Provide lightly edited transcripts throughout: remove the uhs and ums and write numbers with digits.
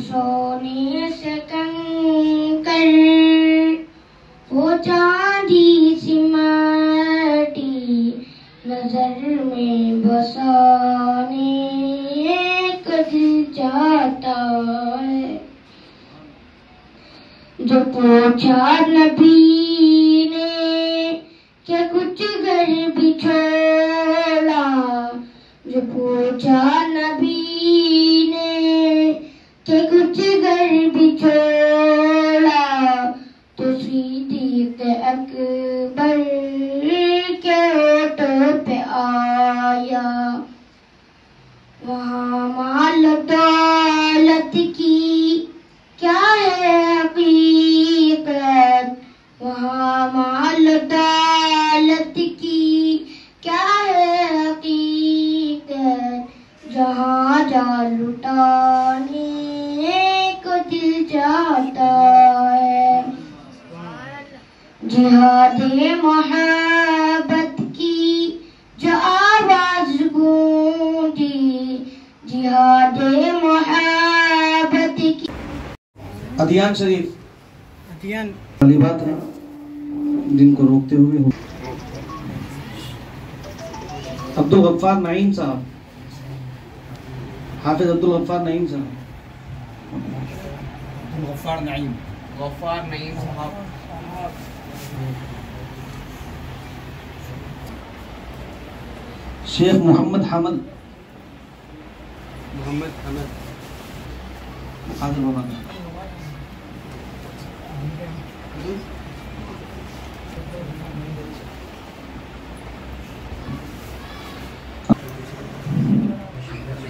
سونے سے کنکر وہ چاندی سی مٹی نظر میں بسانے ایک دل چاہتا ہے. جو پوچھا نبی نے کہ کچھ گھر بھی چھوڑا، جو پوچھا نبی نے کہ کچھ گھر بھی چھوڑا، تو صدیق اکبر کے ہونٹوں پہ آیا. وہاں مال دولت کی کیا ہے حقیقت، وہاں مال دولت کی کیا ہے حقیقت، جہاں جا لٹانے کو دل چاہتا ہے. جہاد محبت کی جو آواز گونجی، جہاد محبت کی. ادیان شریف طالبات ہیں جن کو روکتے ہوئے ہوں. عبدالغفار نعیم صاحب، حافظ عبدالغفار نعیم صاحب. غفار نعیم صاحب. شیخ محمد حمد حاضر بابا.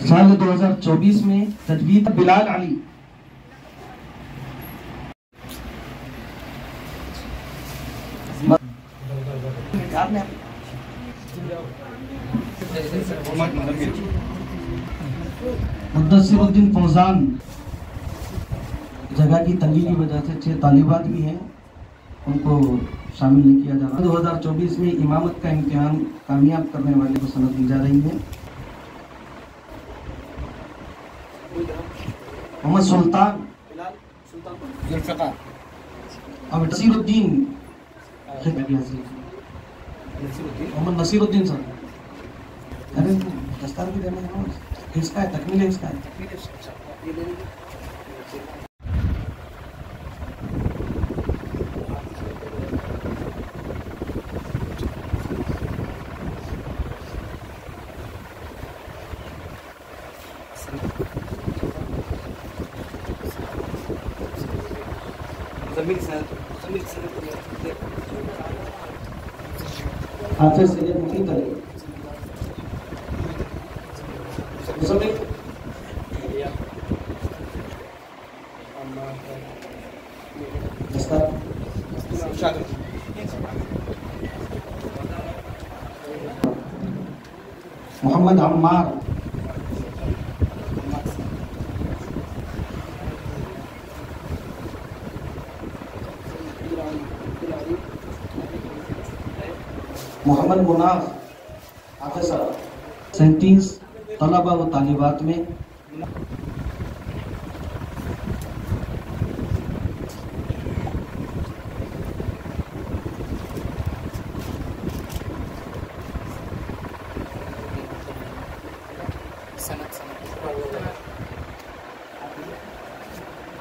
سال 2024 میں تجوید بلال علی. مدثر الدین فوزان. جگہ کی تنگی کی وجہ سے 6 طالبات بھی ہیں، ان کو شامل نہیں کیا جا رہا. 2024 میں امامت کا امتحان کامیاب کرنے والے کو سند دی جا رہی ہے. محمد سلطان اب نصیر الدین. محمد نصیر الدین صاحب. ارے دستار بھی دینا ہے، اس کا ہے تکمیل ہے، اس کا ہے. حافظ سید مفید علی. محمد عمار. محمد مناف. حافظ 37 طلبہ و طالبات میں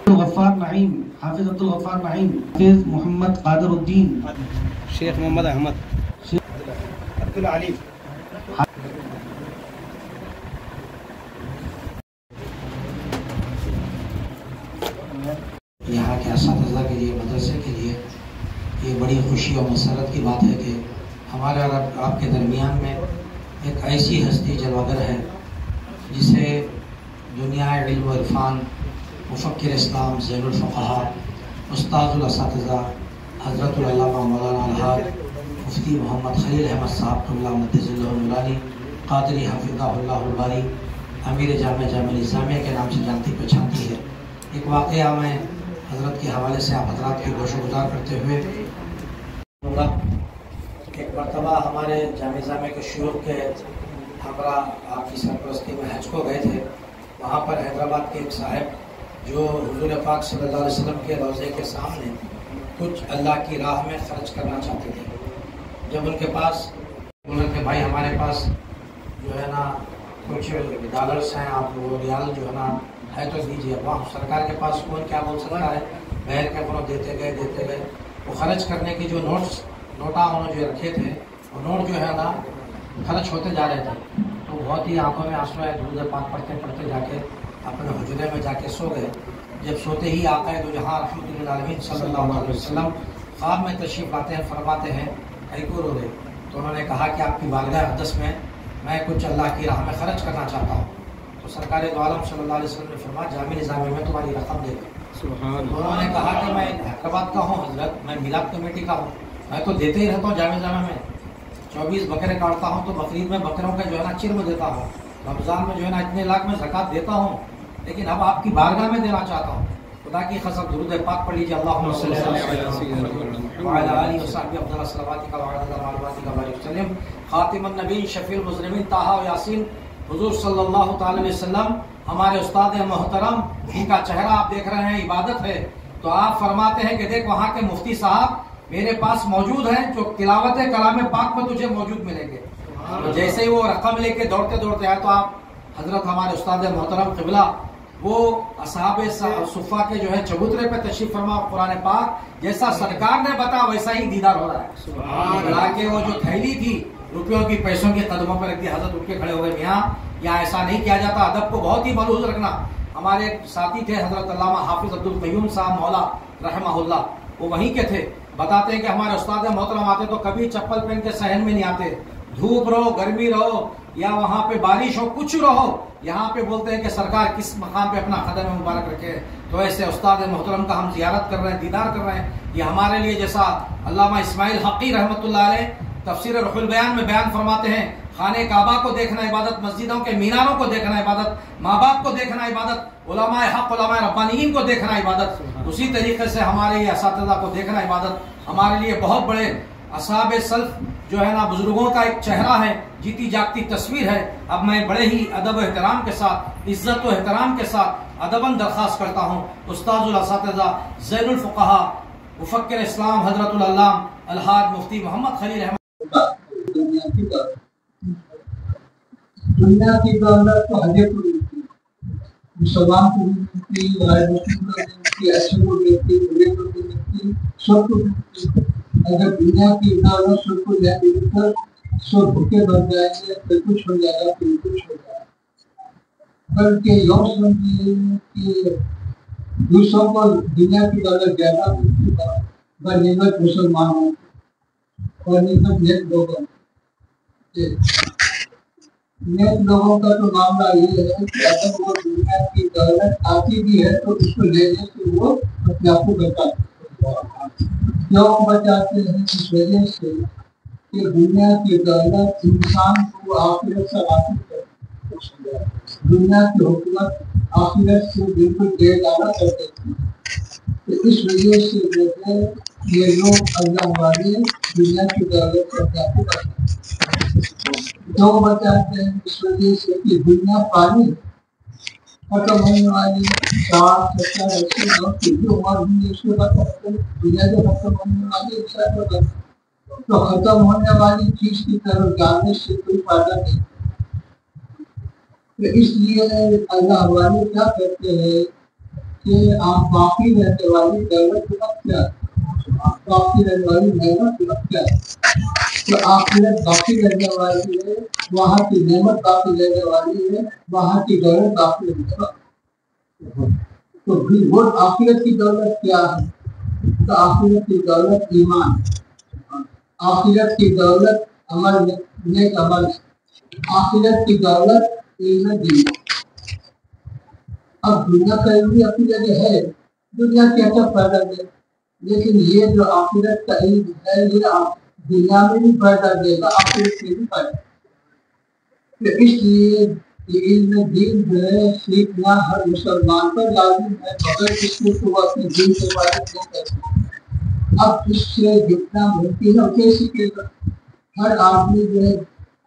عبدالغفار نعیم. حافظ عبدالغفار نعیم. حافظ محمد قادر الدین. شیخ محمد احمد. عبدالعلی. یہاں کے اساتذہ کے لیے، مدرسے کے لیے یہ بڑی خوشی اور مسرت کی بات ہے کہ ہمارے اور آپ کے درمیان میں ایک ایسی ہستی جلوگر ہے جسے دنیا علم و عرفان، مفکر اسلام، زین الفقہا، استاد الاساتذہ حضرت العلامہ مولانا الحاج مفتی محمد خلیل احمد صاحب اللہ مدث اللہ العلی قادری حفظہ اللہ الباری امیر جامعہ نظامیہ کے نام سے جانتی پہچانتی ہے. ایک واقعہ میں حضرت کے حوالے سے آپ حضرات کی گوش و گزار کرتے ہوئے ایک مرتبہ ہمارے جامعہ نظامیہ کے شیوخ کے ہمراہ آپ کی سرپرستی میں حج کو گئے تھے. وہاں پر حیدرآباد کے ایک صاحب جو حضور پاک صلی اللہ علیہ وسلم کے روضے کے سامنے کچھ اللہ کی راہ میں خرچ کرنا چاہتے تھے. جب ان کے پاس بولے کہ بھائی ہمارے پاس جو ہے نا کچھ ڈالرس ہیں, آپ وہ ریال جو ہے نا ہے تو دیجیے. وہاں سرکار کے پاس کون کیا بول سکتا ہے, بہر کے اپنوں دیتے گئے. وہ خرچ کرنے کی جو نوٹا انہوں جو رکھے تھے وہ نوٹ جو ہے نا خرچ ہوتے جا رہے تھے. تو بہت ہی آنکھوں میں آنسو ہے, درود پاک پڑھتے جا کے اپنے حجرے میں جا کے سو گئے. جب سوتے ہی آقا دو جہاں رحمۃ للعالمین صلی اللہ علیہ وسلم خواب میں تشریف لاتے ہیں, فرماتے ہیں اے کو رو رہے. تو انہوں نے کہا کہ آپ کی بارگاہ اقدس میں کچھ اللہ کی راہ میں خرچ کرنا چاہتا ہوں. تو سرکار دو عالم صلی اللہ علیہ وسلم نے فرمایا جامع نظامی میں تمہاری رقم دے دیں. انہوں نے کہا کہ میں حیدرآباد کا ہوں حضرت, میں میلاد کمیٹی کا ہوں, میں تو دیتے ہی رہتا ہوں جامع نظامی میں. 24 بکرے کاٹتا ہوں تو بقرعید میں بکروں کا جو ہے نا چرم دیتا ہوں, رمضان میں جو ہے نا اتنے لاکھ میں زکوٰۃ دیتا ہوں, لیکن اب آپ کی بارگاہ میں دینا چاہتا ہوں. خدا کی قسم درود پاک پڑھ لیجیے. اللہم صلی اللہ وعلی آلہ وصحبہ افضل الصلوات وعدد معلومات وسلم. خاتم النبی شفیع المذنبین طٰہٰ و یاسین حضور صلی اللہ تعالی علیہ وسلم ہمارے استاد محترم, ان کا چہرہ آپ دیکھ رہے ہیں, عبادت ہے. تو آپ فرماتے ہیں کہ دیکھ وہاں کے مفتی صاحب میرے پاس موجود ہیں جو تلاوت کلام پاک میں تجھے موجود ملیں گے. تو جیسے ہی وہ رقم لے کے دوڑتے آئے تو آپ حضرت ہمارے استاد محترم قبلہ وہ اصحاب صفہ کے جو ہے چبوترے پہ تشریف فرما, قرآن پاک جیسا سرکار نے بتا ویسا ہی دیدار ہو رہا ہے. حالانکہ وہ جو تھیلی تھی روپیوں کی پیسوں کے قدموں پر رکھ دی. حضرت اٹھ کے کھڑے ہو گئے, میاں یہاں ایسا نہیں کیا جاتا, ادب کو بہت ہی ملحوظ رکھنا. ہمارے ایک ساتھی تھے حضرت علامہ حافظ عبدالقیوم صاحب مولا رحمہ اللہ, وہ وہیں کے تھے. بتاتے ہیں کہ ہمارے استاد محترم آتے تو کبھی چپل پہن کے صحن میں نہیں آتے. دھوپ رہو, گرمی رہو, یا وہاں پہ بارش ہو, کچھ رہو, یہاں پہ بولتے ہیں کہ سرکار کس مقام پہ اپنا قدم مبارک رکھے. تو ایسے استاد محترم کا ہم زیارت کر رہے ہیں, دیدار کر رہے ہیں. یہ ہمارے لیے جیسا علامہ اسماعیل حقی رحمۃ اللہ علیہ تفسیر روح البیان میں بیان فرماتے ہیں, خانہ کعبہ کو دیکھنا عبادت, مسجدوں کے میناروں کو دیکھنا عبادت, ماں باپ کو دیکھنا عبادت, علماء حق علماء ربانیین کو دیکھنا عبادت. اسی طریقے سے ہمارے یہ اساتذہ کو دیکھنا عبادت. ہمارے لیے بہت بڑے اصحاب سلف جو ہے نا بزرگوں کا ایک چہرہ ہے, جیتی جاگتی تصویر ہے. اب میں بڑے ہی ادب و احترام کے ساتھ, عزت و احترام کے ساتھ ادباً درخواست کرتا ہوں استاد الاساتذہ زین الفقہا مفکر اسلام حضرت العلام الحاج مفتی محمد خلیل احمد. دنیا کی دولت تو ہر ایک کو ملتی ہے, مسلمان کو بھی ملتی, غیر مسلم کو بھی ملتی, ایسے کو بھی ملتی, بڑے کو بھی ملتی, سب کو ملتی. اگر دنیا کی دولت سب کو لے مل کر سب بھوکے بن جائیں گے تو کچھ ہو جائے گا, پھر کچھ ہو جائے گا. بلکہ یوں سمجھیے کہ دوسروں کو دنیا کی دولت زیادہ ملتی ہے بنسبت مسلمانوں اور نسبت نیک لوگوں. نیک لوگوں کا تو معاملہ یہ ہے کہ اگر وہ دنیا کی دولت آتی بھی ہے تو اس کو لینے سے وہ اپنے آپ کو بچاتے ہیں. کیوں بچاتے ہیں؟ اس وجہ سے کہ دنیا کی دولت انسان کو آخرت سے واقف کرتی ہے. دنیا کی حکومت آخرت سے بالکل دے دانا کرتے تھے. تو اس وجہ سے جو ہے یہ لوگ اللہ والے دنیا کی دولت سے اپنے آپ کو بچاتے ہیں. کیوں بچاتے ہیں؟ اس وجہ سے کہ دنیا پانی ختم ہونے والی 60-70 ایسے لوگ کی جو عمر ہوئی اس کے بعد دنیا جو ختم ہونے والی تو ختم ہونے والی چیز کی طرف جانے سے کوئی فائدہ نہیں. تو اس لیے اللہ والے کیا کرتے ہیں کہ آپ باقی رہنے والی دولت کے وقت کیا باقی رہنے والی نعمت کے وقت کیا تو آخرت باقی رہنے والی ہے, وہاں کی نعمت باقی رہنے والی ہے, وہاں کی دولت باقی رہنے والی ہے. تو پھر وہ آخرت کی دولت کیا ہے؟ تو آخرت کی دولت ایمان, آخرت کی دولت عمل, نیک عمل, آخرت کی دولت علم دین. اب دنیا کا علم بھی اپنی جگہ ہے, دنیا کی اچھا فائدہ دے, لیکن یہ جو آخرت کا علم ہے یہ دنیا میں بھی فائدہ دے گا, آخرت میں بھی فائدہ. تو اس لیے یہ علم دین جو ہے سیکھنا ہر مسلمان پر لازم ہے, مگر اس کو وہ اپنے دین سے واقف نہیں کر سکتے. اب اس سے جتنا ممکن ہے کیسے سیکھے گا؟ ہر آدمی جو ہے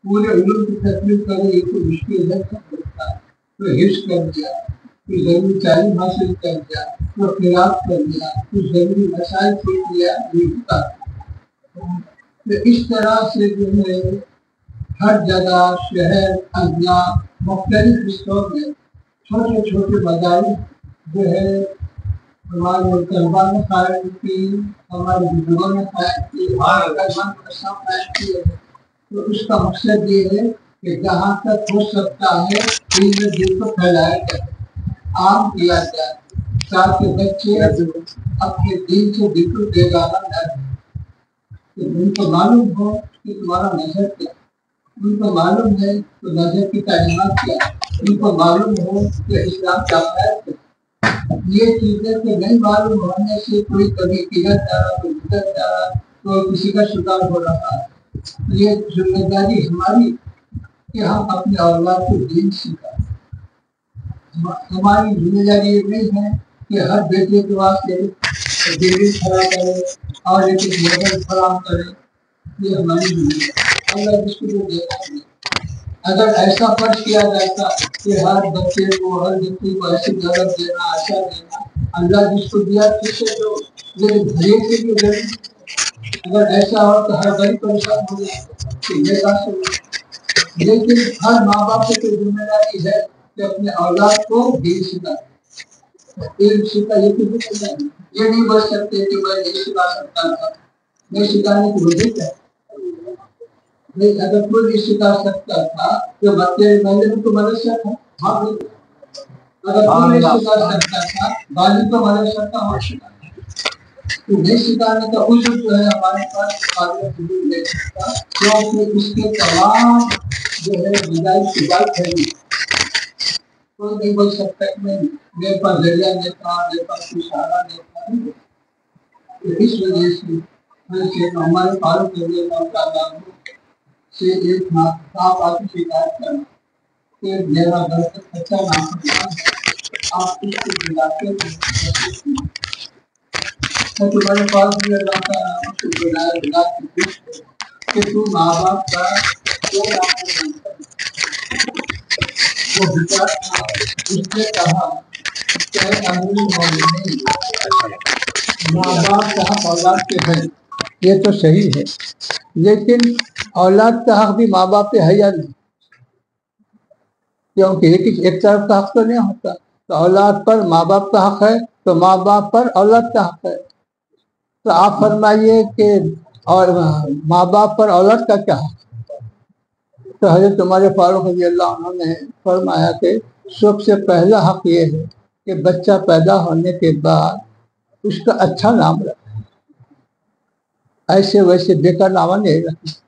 پورے علوم کی تکلیف کرے یہ تو مشکل ہے. تو حفظ کر دیا, کچھ ضروری تعلیم حاصل کر لیا، کچھ قرات کر لیا، کچھ ضروری مسائل سیکھ لیا، تو اس طرح سے جو ہے ہر جگہ شہر اضلاع مختلف حصوں میں چھوٹے چھوٹے مدارس جو ہے ہمارے طلبا نے قائم کی، ہمارے بزرگوں نے قائم کی، قائم کی ہے۔ تو اس کا مقصد یہ ہے کہ جہاں تک ہو سکتا ہے علم دین کو پھیلایا جائے، عام کیا جائے، تاکہ بچے اپنے دین سے بالکل بیگانہ نہ رہیں۔ ان کو معلوم ہو کہ تمہارا مذہب کیا، ان کو معلوم ہے تو مذہب کی تعلیمات کیا، ان کو معلوم ہو کہ اسلام کا خیر کیا۔ یہ چیزیں تو نہیں معلوم ہونے سے کوئی کبھی ادھر جا رہا، کوئی ادھر جا رہا، کوئی کسی کا شکار ہو رہا ہے۔ یہ ذمہ داری ہماری کہ ہم اپنے اولاد کو دین سکھائیں۔ ہماری ذمہ داری یہ نہیں ہے کہ ہر بیٹے کے واسطے ڈگری کھڑا کرے اور ایک ماڈل فراہم کرے، یہ ہماری ذمہ داری۔ اللہ جس کو جو دیتا ہے، اگر ایسا فرض کیا جاتا کہ ہر بچے کو ایسی جگہ دینا، ایسا دینا، اللہ جس کو دیا ٹھیک ہے، تو یہ غریب کے لیے ضروری۔ اگر ایسا ہو تو ہر غریب پریشان ہو جائے، تو یہ بات سمجھ۔ لیکن ہر ماں باپ کی ذمہ داری ہے کہ اپنے اولاد کو دین سکھائے، علم سکھائے۔ یہ نہیں بول سکتے کہ میں نہیں سکھا سکتا تھا، نہیں سکھانے کی وجہ کیا؟ نہیں، اگر کوئی نہیں سکھا سکتا تھا تو بچے پہلے بھی تو مدرسہ تھا، اگر کوئی نہیں سکھا سکتا تھا والد تو مدرسہ تھا، اور تو نہیں سکھانے کا عذر جو ہے ہمارے پاس قابل قبول نہیں سکتا، کیونکہ اس کے تمام جو ہے بدائی کی بات ہے۔ کوئی نہیں بول سکتا کہ میرے پاس ذریعہ نہیں تھا، میرے پاس کوئی سہارا نہیں تھا۔ تو اس وجہ سے ہمارے فاروق رضی اللہ تعالیٰ سے ایک صاحب آتی شکایت کرنا کہ میرا گھر کا کچا نافرمان ہے، آپ اس کو بلاتے ہیں، تمہارے پاس بھی اللہ تعالیٰ کو بلا کے پوچھتے کہ تو ماں باپ کا کیوں نافرمان ہے؟ وہ بیچارہ اس نے کہا کہ امیر المومنین، ماں باپ کا حق اولاد کے ہے، یہ تو صحیح ہے، لیکن اولاد کا حق بھی ماں باپ پہ ہے یا نہیں؟ کیونکہ ایک طرف کا حق تو نہیں ہوتا۔ تو اولاد پر ماں باپ کا حق ہے تو ماں باپ پر اولاد کا حق ہے۔ تو آپ فرمائیے کہ اور ماں باپ پر اولاد کا کیا حق؟ تو حضرت عمر فاروق رضی اللہ عنہ نے فرمایا کہ سب سے پہلا حق یہ ہے کہ بچہ پیدا ہونے کے بعد اس کا اچھا نام رکھے، ایسے ویسے بیکار نام نہیں رکھے۔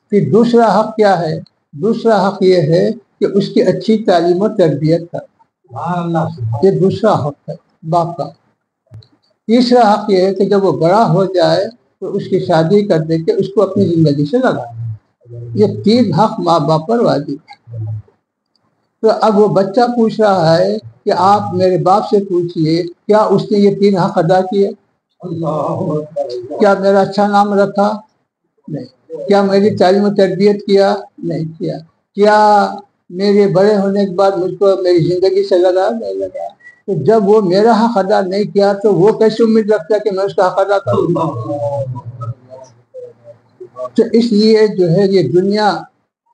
پھر دوسرا حق کیا ہے؟ دوسرا حق یہ ہے کہ اس کی اچھی تعلیم و تربیت کا، یہ دوسرا حق ہے باپ کا۔ تیسرا حق یہ ہے کہ جب وہ بڑا ہو جائے تو اس کی شادی کر دے کے اس کو اپنی زندگی سے لگا۔ یہ تین حق ماں باپ پر واجب ہے۔ تو اب وہ بچہ پوچھ رہا ہے کہ آپ میرے باپ سے پوچھئے کیا اس نے یہ تین حق ادا کیے؟ کیا میرا اچھا نام رکھا؟ نہیں۔ کیا میری تعلیم و تربیت کیا؟ نہیں کیا۔ کیا میرے بڑے ہونے کے بعد مجھ کو میری زندگی سے لگا؟ نہیں لگا۔ تو جب وہ میرا حق ادا نہیں کیا تو وہ کیسے امید رکھتا ہے کہ میں اس کا حق ادا کروں؟ تو اس لیے جو ہے یہ دنیا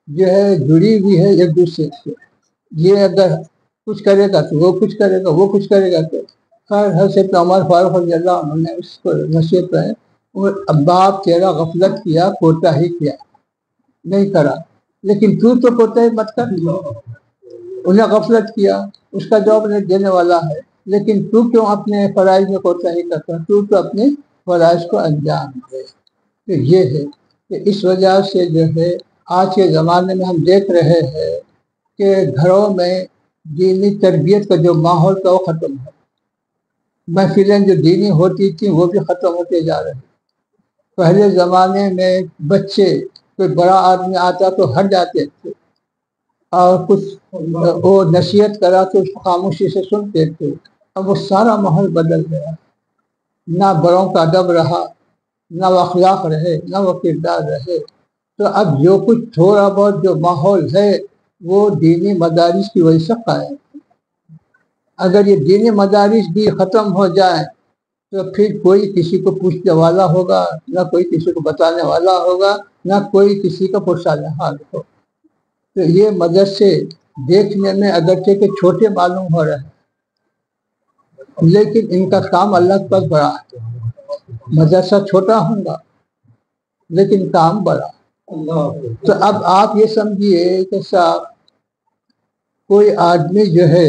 جو ہے جڑی ہوئی ہے ایک دوسرے سے۔ یہ اگر کچھ کرے گا تو وہ کچھ کرے گا، وہ کچھ کرے گا تو خیر۔ حضرت عمر فاروق رضی اللہ عنہ نے اس کو نصیحت ہے، باپ تیرا غفلت کیا، کوتاہی کیا، نہیں کرا، لیکن تو کوتاہی مت کر۔ انہیں غفلت کیا، اس کا جواب نہیں دینے والا ہے، لیکن تو کیوں اپنے فرائض میں کوتاہی کرتا؟ تو اپنے فرائض کو انجام دے۔ تو یہ ہے کہ اس وجہ سے جو ہے آج کے زمانے میں ہم دیکھ رہے ہیں کہ گھروں میں دینی تربیت کا جو ماحول تھا وہ ختم ہے۔ محفلیں جو دینی ہوتی تھیں وہ بھی ختم ہوتے جا رہے ہیں۔ پہلے زمانے میں بچے کوئی بڑا آدمی آتا تو ہٹ جاتے تھے اور کچھ وہ نصیحت کرا تو اس کو خاموشی سے سنتے تھے۔ اب وہ سارا ماحول بدل گیا، نہ بڑوں کا ادب رہا، نہ وہ اخلاق رہے، نہ وہ کردار رہے۔ تو اب جو کچھ تھوڑا بہت جو ماحول ہے وہ دینی مدارس کی وجہ سے قائم. اگر یہ دینی مدارس بھی ختم ہو جائیں تو پھر کوئی کسی کو پوچھنے والا ہوگا، نہ کوئی کسی کو بتانے والا ہوگا، نہ کوئی کسی کا پرسان حال ہو. تو یہ مدرسے دیکھنے میں اگرچہ کہ چھوٹے معلوم ہو رہے ہیں، لیکن ان کا کام اللہ کے پاس بڑا ہے. مدرسہ چھوٹا ہوگا لیکن کام بڑا. تو اب آپ یہ سمجھیے کہ صاحب کوئی آدمی جو ہے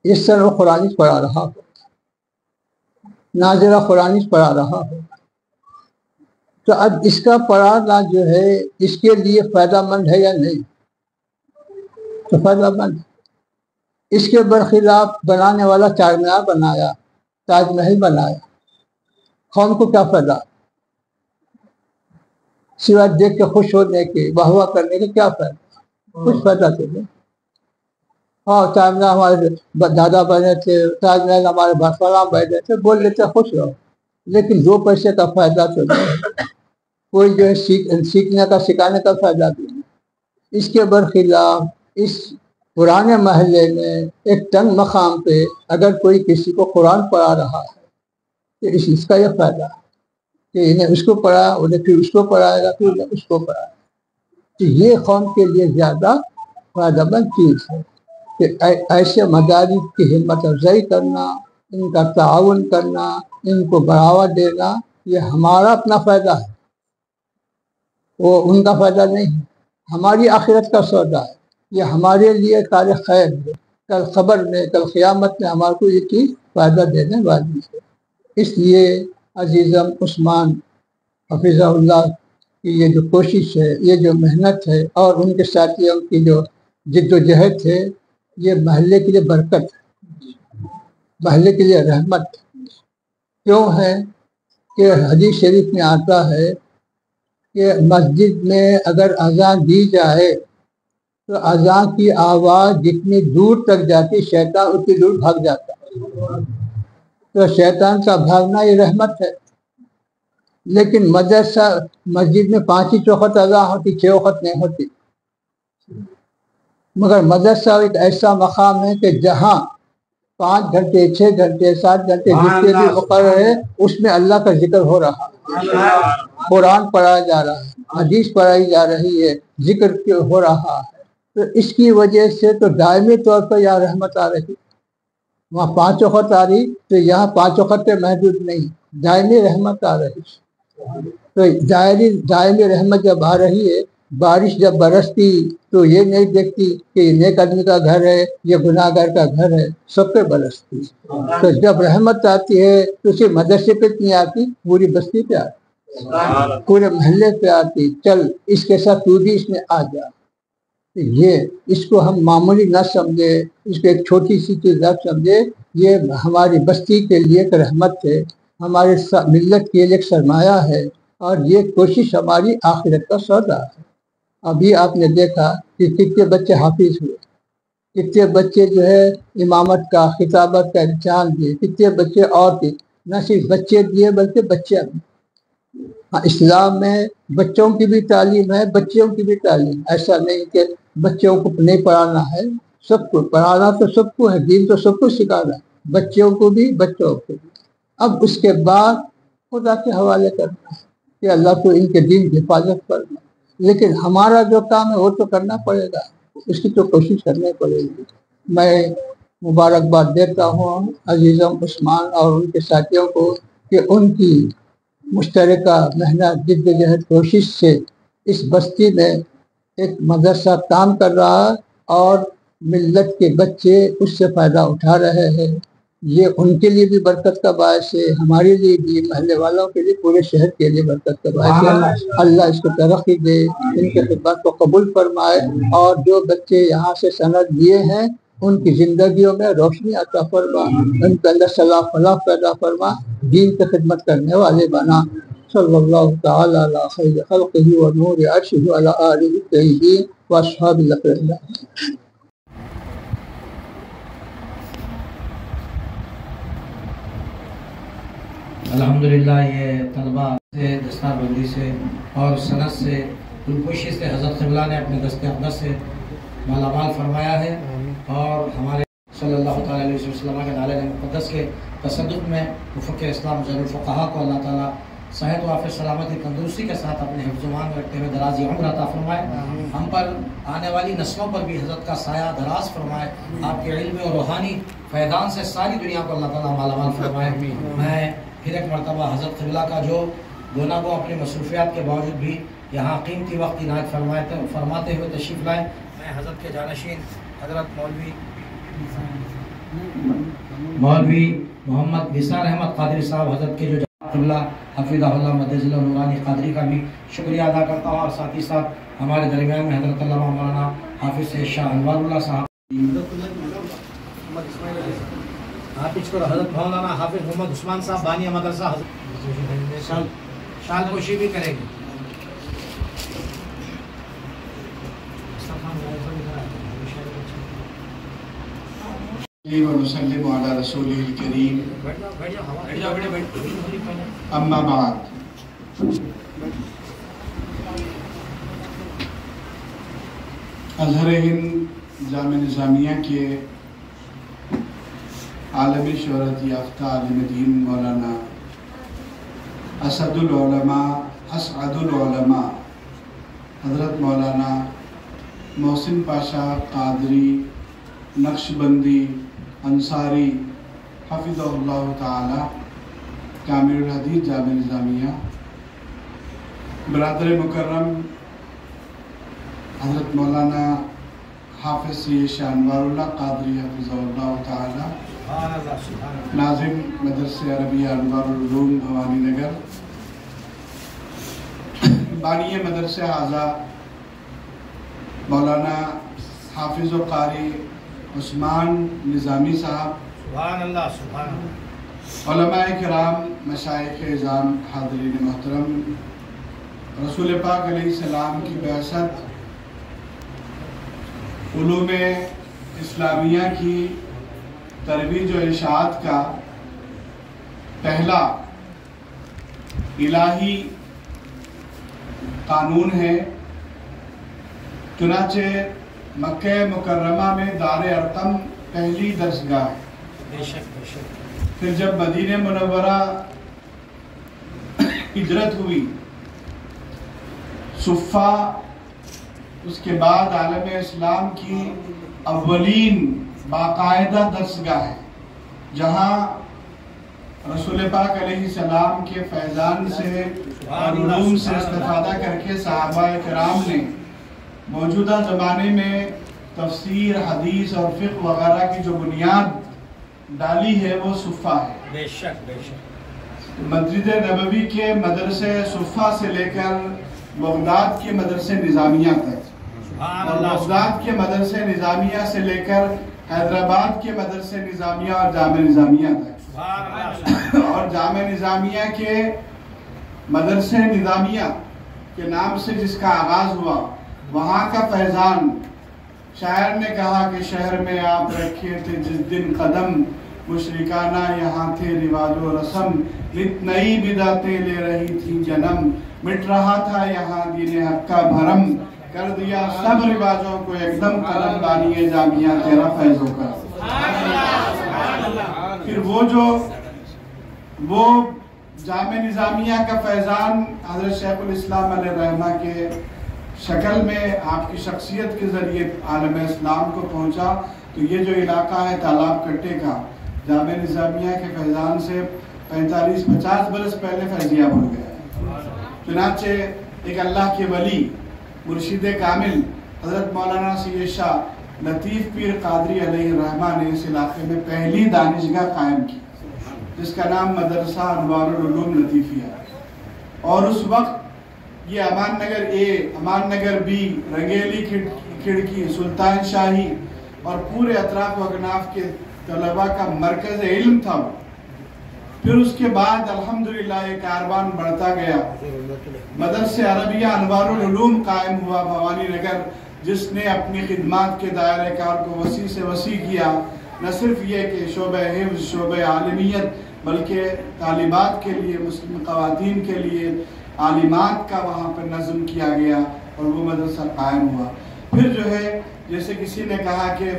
اس طرح قرآن پڑھا رہا ہو، ناظرہ قرآن پڑھا رہا ہو، تو اب اس کا پڑھانا جو ہے اس کے لیے فائدہ مند ہے یا نہیں؟ تو فائدہ مند. اس کے برخلاف بنانے والا چار مینار بنایا، تاج محل بنایا، قوم کو کیا فائدہ؟ سوائے دیکھ کے خوش ہونے کے، واہ واہ کرنے کے کیا فائدہ؟ کچھ فائدہ تو نہیں. ہاں تاج محل ہمارے دادا بنے تھے، تاج محل ہمارے فلاں بنے تھے، بول لیتے خوش رہو، لیکن 2 پیسے کا فائدہ تو نہیں. کوئی جو ہے سیکھنے کا سکھانے کا فائدہ بھی نہیں. اس کے برخلاف اس پرانے محلے میں ایک تنگ مقام پہ اگر کوئی کسی کو قرآن پڑھا رہا ہے تو اس کا یہ فائدہ ہے کہ انہیں اس کو پڑھا، انہیں پھر اس کو پڑھائے گا، پھر انہیں اس کو پڑھائے گا. تو یہ قوم کے لیے زیادہ فائدہ مند چیز ہے کہ ایسے مدارس کی ہمت افزائی کرنا، ان کا تعاون کرنا، ان کو بڑھاوا دینا، یہ ہمارا اپنا فائدہ ہے، وہ ان کا فائدہ نہیں ہے. ہماری آخرت کا سودا ہے، یہ ہمارے لیے کار خیر ہے. کل خبر میں، کل قیامت میں ہمارے کو یہ چیز فائدہ دینے والی ہے. اس لیے عزیزم عثمان حفظہ اللہ کی یہ جو کوشش ہے، یہ جو محنت ہے، اور ان کے ساتھیوں کی جو جد و جہد ہے، یہ محلے کے لیے برکت ہے، محلے کے لیے رحمت. کیوں ہے کہ حدیث شریف میں آتا ہے کہ مسجد میں اگر اذان دی جائے تو اذان کی آواز جتنی دور تک جاتی شیطان اتنی دور بھاگ جاتا ہے. تو شیطان کا بھاگنا یہ رحمت ہے. لیکن مدرسہ مسجد میں 5 ہی وقت اذان ہوتی، 6 وقت نہیں ہوتی. مگر مدرسہ ایک ایسا مقام ہے کہ جہاں 5 گھنٹے، 6 گھنٹے، 7 گھنٹے جتنے بھی مقرر ہے اس میں اللہ کا ذکر ہو رہا ہے، قرآن پڑھایا جا رہا ہے، حدیث پڑھائی جا رہی ہے، ذکر ہو رہا ہے. تو اس کی وجہ سے تو دائمی طور پر یہاں رحمت آ رہی. وہاں 5 وقت آ رہی تو یہاں 5 وقت پہ محدود نہیں، دائمی رحمت آ رہی. تو دائمی رحمت جب آ رہی ہے، بارش جب برستی تو یہ نہیں دیکھتی کہ یہ نیک آدمی کا گھر ہے، یہ گناہ گار کا گھر ہے، سب پہ برستی. تو جب رحمت آتی ہے تو صرف مدرسے پہ نہیں آتی، پوری بستی پہ آتی، پورے محلے پہ آتی. چل اس کے ساتھ تو بھی اس میں آ جا. یہ اس کو ہم معمولی نہ سمجھے، اس کو ایک چھوٹی سی چیز نہ سمجھے. یہ ہماری بستی کے لیے ایک رحمت ہے، ہمارے ملت کے لیے ایک سرمایہ ہے، اور یہ کوشش ہماری آخرت کا سودا ہے. ابھی آپ نے دیکھا کہ کتنے بچے حافظ ہوئے، کتنے بچے جو ہے امامت کا، خطابت کا امتحان دیے، کتنے بچے اور تھے. نہ صرف بچے دیے بلکہ بچے بھی. اسلام میں بچوں کی بھی تعلیم ہے، بچوں کی بھی تعلیم. ایسا نہیں کہ بچوں کو نہیں پڑھانا ہے، سب کو پڑھانا تو سب کو ہے، دین تو سب کو سکھانا ہے، بچوں کو بھی بچوں کو بھی. اب اس کے بعد خدا کے حوالے کرنا ہے کہ اللہ کو ان کے دین کی حفاظت کرنا. لیکن ہمارا جو کام ہے وہ تو کرنا پڑے گا، اس کی تو کوشش کرنی پڑے گی. میں مبارکباد دیتا ہوں عزیزم عثمان اور ان کے ساتھیوں کو کہ ان کی مشترکہ محنت، جد و جہد، کوشش سے اس بستی میں ایک مدرسہ کام کر رہا ہے اور ملت کے بچے اس سے فائدہ اٹھا رہے ہیں. یہ ان کے لیے بھی برکت کا باعث ہے، ہمارے لیے بھی، محلے والوں کے لیے، پورے شہر کے لیے برکت کا باعث ہے. اللہ اس کو ترقی دے، ان کے خدمات کو قبول فرمائے، اور جو بچے یہاں سے سند لیے ہیں ان کی زندگیوں میں روشنی عطا فرما، ان کے اندر صلاح فلاح پیدا فرما، دین کی خدمت کرنے والے بنا. صلی اللہ تعالی علی خیر خلقہ و نور عرشہ و علی آلہ الطیبین و اصحاب الاطہرین. الحمدللہ یہ طلبہ سے دستار بندی سے اور سند سے دلپوشی سے حضرت قبلہ نے اپنے دست اقدس سے مالا مال فرمایا ہے، اور ہمارے صلی اللہ تعالیٰ علیہ وسلم کے نالے مقدس کے تصدق میں مفکر اسلام جل الفقہا کو اللہ تعالیٰ صحت و عافیت سلامتی تندرستی کے ساتھ اپنے حفظ و امان میں رکھتے ہوئے درازی عمر عطا فرمائے، ہم پر آنے والی نسلوں پر بھی حضرت کا سایہ دراز فرمائے، آپ کے علم اور روحانی فیضان سے ساری دنیا کو اللہ تعالیٰ مالا مال فرمائے۔ میں پھر ایک مرتبہ حضرت قبلہ کا جو گناہ گو اپنی مصروفیات کے باوجود بھی یہاں قیمتی وقت عنایت فرماتے ہوئے تشریف لائے، میں حضرت کے جانشین حضرت مولوی محمد نثار احمد قادری صاحب حضرت کے جو قبلہ حفظہ اللہ مدظ اللہ نورانی قادری کا بھی شکریہ ادا کرتا ہوں، اور ساتھ ہی ساتھ ہمارے درمیان میں حضرت علامہ مولانا حافظ شاہ انوار اللہ صاحب، حضرت مولانا حافظ محمد عثمان صاحب بانی مدرسہ شال پوشی بھی کریں گے۔ ونسلم علی رسولہ الکریم، اما بعد، ازہر ہند جامعہ نظامیہ کے عالمی شہرت یافتہ عالم دین مولانا اسعد العلماء حضرت مولانا محسن پاشا قادری نقشبندی انصاری حفظہ اللہ تعالی کامل الحدیث جامعہ نظامیہ، برادر مکرم حضرت مولانا حافظ سید شاہ انوار اللہ قادری حفظہ اللہ تعالی، ناظم مدرسہ عربیہ انوار العلوم بھوانی نگر، بانی مدرسہ اعلیٰ مولانا حافظ و قاری عثمان نظامی صاحب، سبحان اللہ سبحان اللہ، علماء کرام، مشائخ اعظام، حاضرین محترم، رسول پاک علیہ السلام کی بعثت، علوم اسلامیہ کی ترویج و اشاعت کا پہلا الہی قانون ہے، چنانچہ مکہ مکرمہ میں دار ارقم پہلی درسگاہ ہے۔ بے شک بے شک۔ پھر جب مدینہ منورہ ہجرت ہوئی، صفہ اس کے بعد عالم اسلام کی اولین باقاعدہ درسگاہ ہے، جہاں رسول پاک علیہ السلام کے فیضان سے اور علوم سے استفادہ کر کے صحابہ کرام نے موجودہ زمانے میں تفسیر، حدیث اور فقہ وغیرہ کی جو بنیاد ڈالی ہے وہ صفہ ہے۔ بے شک بے شک۔ مسجد نبوی کے مدرسے صفہ سے لے کر بغداد کے مدرسے نظامیہ تک، اور بغداد کے مدرسے نظامیہ سے لے کر حیدرآباد کے مدرسے نظامیہ اور جامعہ نظامیہ تک، اور جامعہ نظامیہ کے مدرسے نظامیہ کے نام سے جس کا آغاز ہوا، وہاں کا فیضان، شاعر نے کہا کہ شہر میں آپ رکھے تھے جس دن قدم، مشرکانہ یہاں تھے رواج و رسم، نت نئی بدعتیں لے رہی تھی جنم، مٹ رہا تھا یہاں دین حق کا بھرم، کر دیا سب رواجوں کو ایک دم قلم بانی جامعہ تیرا فیض ہو کر۔ پھر وہ جامعہ نظامیہ کا فیضان حضرت شیخ الاسلام علیہ رحمہ کے شکل میں آپ کی شخصیت کے ذریعے عالم اسلام کو پہنچا، تو یہ جو علاقہ ہے تالاب کٹے کا، جامعہ نظامیہ کے فیضان سے 45-50 برس پہلے فیضیاب ہو گیا ہے۔ چنانچہ ایک اللہ کے ولی، مرشد کامل حضرت مولانا سید شاہ لطیف پیر قادری علیہ الرحمہ نے اس علاقے میں پہلی دانشگاہ قائم کی، جس کا نام مدرسہ انوار العلوم لطیفیہ ہے، اور اس وقت یہ امان نگر اے، امان نگر بی، رنگیلی کھڑکی، سلطان شاہی اور پورے اطراف و اکناف کے طلباء کا مرکز علم تھا۔ پھر اس کے بعد الحمدللہ یہ کاروان بڑھتا گیا، مدرسہ عربیہ انوار العلوم قائم ہوا بھوانی نگر، جس نے اپنی خدمات کے دائرہ کار کو وسیع سے وسیع کیا، نہ صرف یہ کہ شعبہ حفظ، شعبہ عالمیت، بلکہ طالبات کے لیے، مسلم خواتین کے لیے عالمات کا وہاں پر نظم کیا گیا، اور وہ مدرسہ قائم ہوا. پھر جو ہے جیسے کسی نے کہا کہ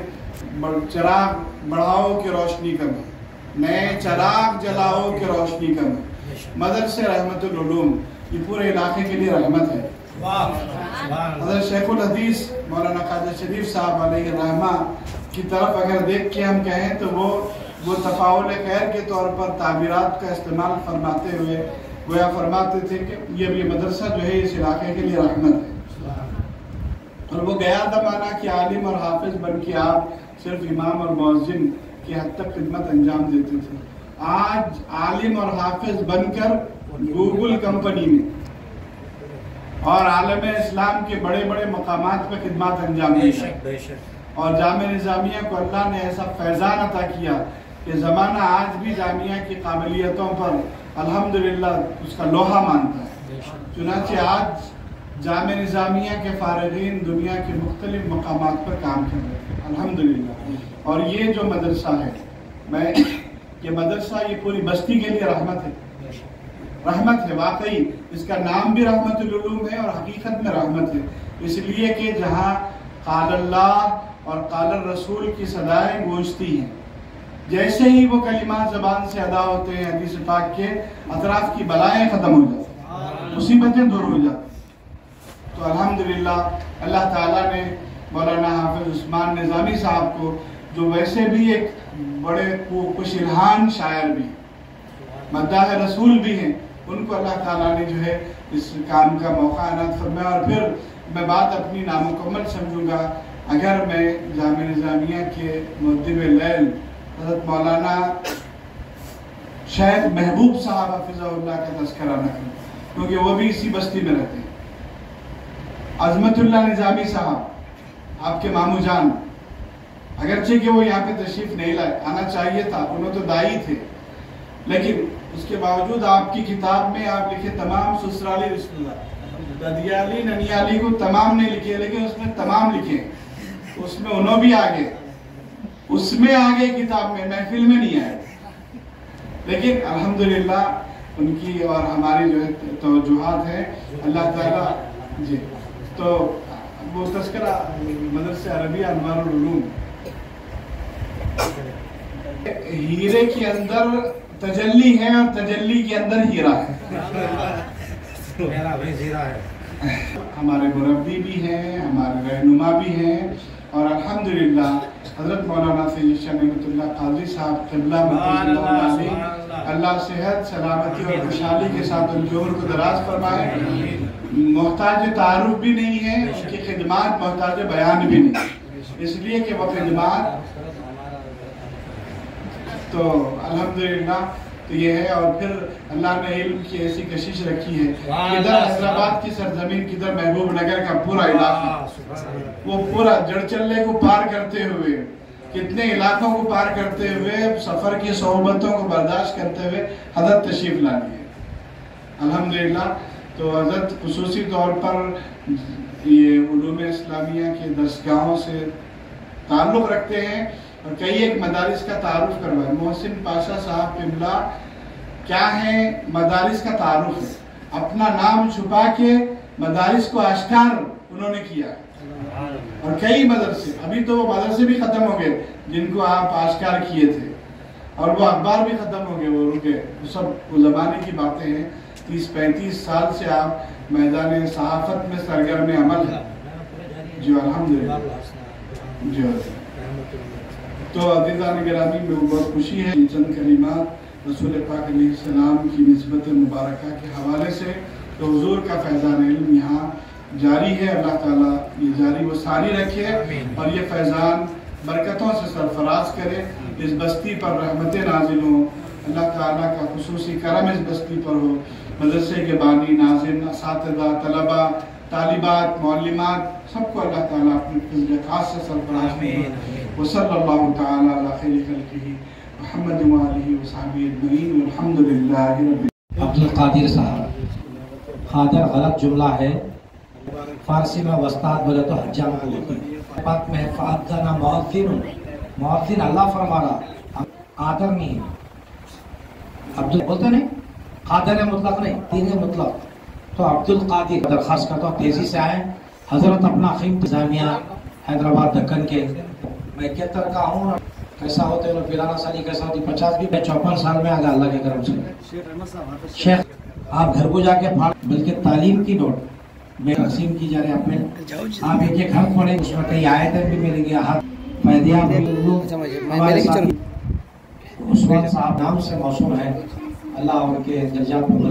چراغ بڑھاؤ کہ روشنی کم ہے, نئے چراغ جلاؤ کہ روشنی کم ہے. مدرسہ رحمت العلوم یہ پورے علاقے کے لیے رحمت ہے. حضرت شیخ الحدیث مولانا قادر شریف صاحب علیہ الرحمہ کی طرف اگر دیکھ کے ہم کہیں تو وہ تفاعل خیر کے طور پر تعبیرات کا استعمال فرماتے ہوئے گویا فرماتے تھے کہ یہ مدرسہ جو ہے اس علاقے کے لیے رحمت ہے. اور وہ گیا تھا مانا کہ عالم اور حافظ بن کے آپ صرف امام اور مؤذن کی حد تک خدمت انجام دیتے تھے. آج عالم اور حافظ بن کر گوگل کمپنی میں اور عالم اسلام کے بڑے بڑے مقامات پہ خدمات انجام دیتے ہیں. اور جامعہ نظامیہ کو اللہ نے ایسا فیضان عطا کیا کہ زمانہ آج بھی جامعہ کی قابلیتوں پر الحمدللہ اس کا لوہا مانتا ہے. چنانچہ آج جامعہ نظامیہ کے فارغین دنیا کے مختلف مقامات پر کام کر رہے ہیں الحمدللہ. اور یہ جو مدرسہ ہے یہ مدرسہ یہ پوری بستی کے لیے رحمت ہے. رحمت ہے واقعی. اس کا نام بھی رحمت العلوم ہے اور حقیقت میں رحمت ہے. اس لیے کہ جہاں قال اللہ اور قال الرسول کی صدائیں گونجتی ہیں, جیسے ہی وہ کلمات زبان سے ادا ہوتے ہیں حدیث پاک کے اطراف کی بلائیں ختم ہو جاتی, مصیبتیں دور ہو جاتی. تو الحمدللہ اللہ تعالیٰ نے مولانا حافظ عثمان نظامی صاحب کو, جو ویسے بھی ایک بڑے خوش الحان شاعر بھی مداح رسول بھی ہیں, ان کو اللہ تعالیٰ نے جو ہے اس کام کا موقع عنایت فرمایا. اور پھر میں بات اپنی نامکمل سمجھوں گا اگر میں جامعہ نظامیہ کے مؤدب لیل حضرت مولانا شیخ محبوب صاحب حفظہ اللہ کا تذکرہ نہ کروں, کیونکہ وہ بھی اسی بستی میں رہتے ہیں. عظمت اللہ نظامی صاحب آپ کے مامو جان, اگرچہ کہ وہ یہاں پہ تشریف نہیں لائے, آنا چاہیے تھا, انہوں تو دائی تھے, لیکن اس کے باوجود آپ کی کتاب میں آپ لکھے تمام سسرالی رسول اللہ, ددیالی ننیالی کو تمام نہیں لکھے, لیکن اس میں تمام لکھے. اس میں انہوں بھی آگے, اس میں آگے کتاب میں, محفل میں نہیں آئے. لیکن الحمدللہ ان کی اور ہماری جو ہے توجہات ہیں اللہ تعالیٰ. جی تو وہ تذکرہ مدرسہ عربیہ انوار العلوم, ہیرے کے اندر تجلی ہے اور تجلی کے اندر ہیرا ہے. ہمارے مربی بھی ہیں, ہمارے رہنما بھی ہیں, اور الحمدللہ حضرت مولانا سید شاہ نعمت اللہ قاضی صاحب قبلہ اللہ صحت سلامتی اور خوشحالی کے ساتھ ان کی عمر کو دراز فرمائے. محتاج تعارف بھی نہیں ہے, ان کی خدمات محتاج بیان بھی نہیں, اس لیے کہ وہ خدمات تو الحمدللہ تو یہ ہے. اور پھر اللہ نے علم کی ایسی کشش رکھی ہے, کدھر حیدرآباد کی سرزمین, کدھر محبوب نگر کا پورا علاقہ, وہ پورا جڑچلے کو پار کرتے ہوئے, کتنے علاقوں کو پار کرتے ہوئے, سفر کی صحبتوں کو برداشت کرتے ہوئے حضرت تشریف لائی ہے الحمدللہ. تو حضرت خصوصی طور پر یہ علوم اسلامیہ کے درسگاہوں سے تعلق رکھتے ہیں اور کئی ایک مدارس کا تعارف کروایا. محسن پاشا صاحب قبلہ کیا ہے مدارس کا تعارف ہے, اپنا نام چھپا کے مدارس کو آشکار انہوں نے کیا. اور کئی مدرسے, ابھی تو وہ مدرسے بھی ختم ہو گئے جن کو آپ آشکار کیے تھے, اور وہ اخبار بھی ختم ہو گئے, وہ رکے. سب وہ زمانے کی باتیں ہیں. 30-35 سال سے آپ میدان صحافت میں سرگرم عمل ہے. جو الحمدللہ جو تو عزیزان گرامی میں بہت خوشی ہے چند کلمات رسول پاک علیہ السلام کی نسبت مبارکہ کے حوالے سے تو حضور کا فیضان علم یہاں جاری ہے. اللہ تعالیٰ یہ جاری و ساری رکھے اور یہ فیضان برکتوں سے سرفراز کرے. اس بستی پر رحمت نازل ہوں, اللہ تعالیٰ کا خصوصی کرم اس بستی پر ہو. مدرسے کے بانی, ناظرین, اساتذہ, طلبہ, طالبات, معلمات سب کو اللہ تعالیٰ اپنی فضل خاص سے سرفراز کرے. وصلی اللہ تعالیٰ علی خیر خلقہ محمد وآلہ وصحبہ اجمعین والحمدللہ رب. عبدالقادر صاحب, قادر غلط جملہ ہے, فارسی میں وسطاد بولے تو حجام کو ہوتی ہے. پاک میں فاذن مؤذن, مؤذن اللہ فرما رہا, قادر نہیں ہے. عبد بولتے نہیں, قادر مطلق نہیں, تین مطلق. تو عبدالقادر درخواست کرتا ہوں تیزی سے آئیں. حضرت اپنا قیمتی جامعہ حیدرآباد دکن کے میں 71 کا ہوں. کیسا ہوتے ہیں پیرانا سالی کیسا ہوتی 50 بھی میں 54 سال میں آگا اللہ کے کرم سے. شیخ آپ گھر کو جا کے پھاڑ بلکہ تعلیم کی نوٹ میں تقسیم کی جا رہے آپ میں. آپ ایک ایک حرف پڑھیں اس میں کئی آیتیں بھی ملیں گی. فیدیاب ہمارے ساتھ عثمان صاحب نام سے موصول ہے. اللہ ان کے درجات میں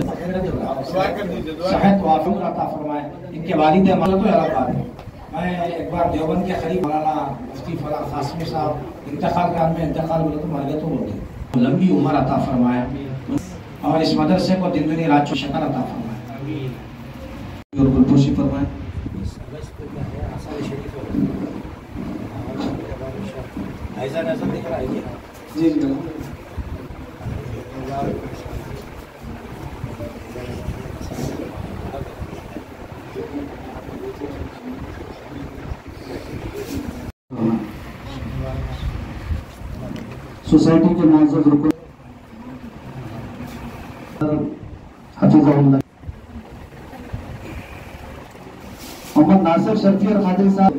صحت و عافیت عطا فرمائے. ان کے والد امانت و علاقات ہے. میں ایک بار دیوبند کے قریب مولانا مفتی فلاں قاسمی صاحب انتقال کا میں انتقال بولے تو مر گئے تو بول گئے. لمبی عمر عطا فرمائے اور اس مدرسے کو دن دنی رات شکر عطا فرمائے اور گلپوشی فرمائے. جی جی سوسائٹی کے معزز رکن حفیظ اللہ محمد ناصر شفیع قادری صاحب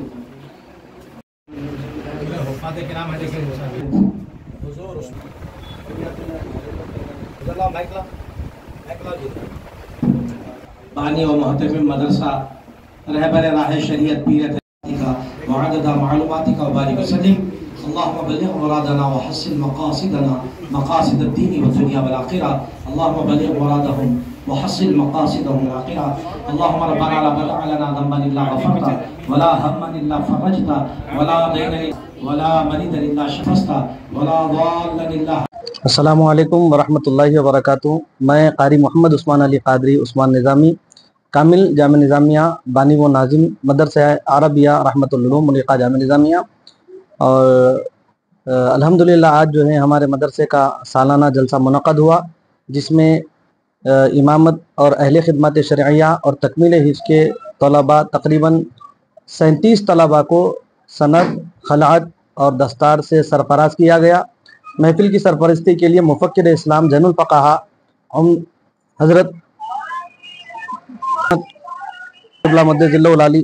بانی و محترم مدرسہ رہبر راہ شریعت پیر کا معددہ معلوماتی کا بارک وسلم. اللهم بلغ مرادنا وحسن مقاصدنا مقاصد الدين والدنيا والآخرة. اللهم بلغ مرادهم وحسن مقاصدهم الآخرة. اللهم ربنا لا تدع لنا ذنبا إلا غفرته ولا هما إلا فرجته ولا دينا ولا مريضا إلا شفيته ولا ضالا إلا. السلام علیکم ورحمۃ اللہ وبرکاتہ. میں قاری محمد عثمان علی قادری عثمان نظامی کامل جامع نظامیہ بانی و ناظم مدرسہ عربیہ رحمۃ العلوم ملکہ جامع نظامیہ. اور الحمدللہ آج جو ہے ہمارے مدرسے کا سالانہ جلسہ منعقد ہوا جس میں امامت اور اہل خدمت شرعیہ اور تکمیل حفظ کے طلباء تقریباً 37 طلباء کو سند خلعت اور دستار سے سرفراز کیا گیا. محفل کی سرپرستی کے لیے مفکر اسلام زین الفقہا حضرت مدد اللہ العالی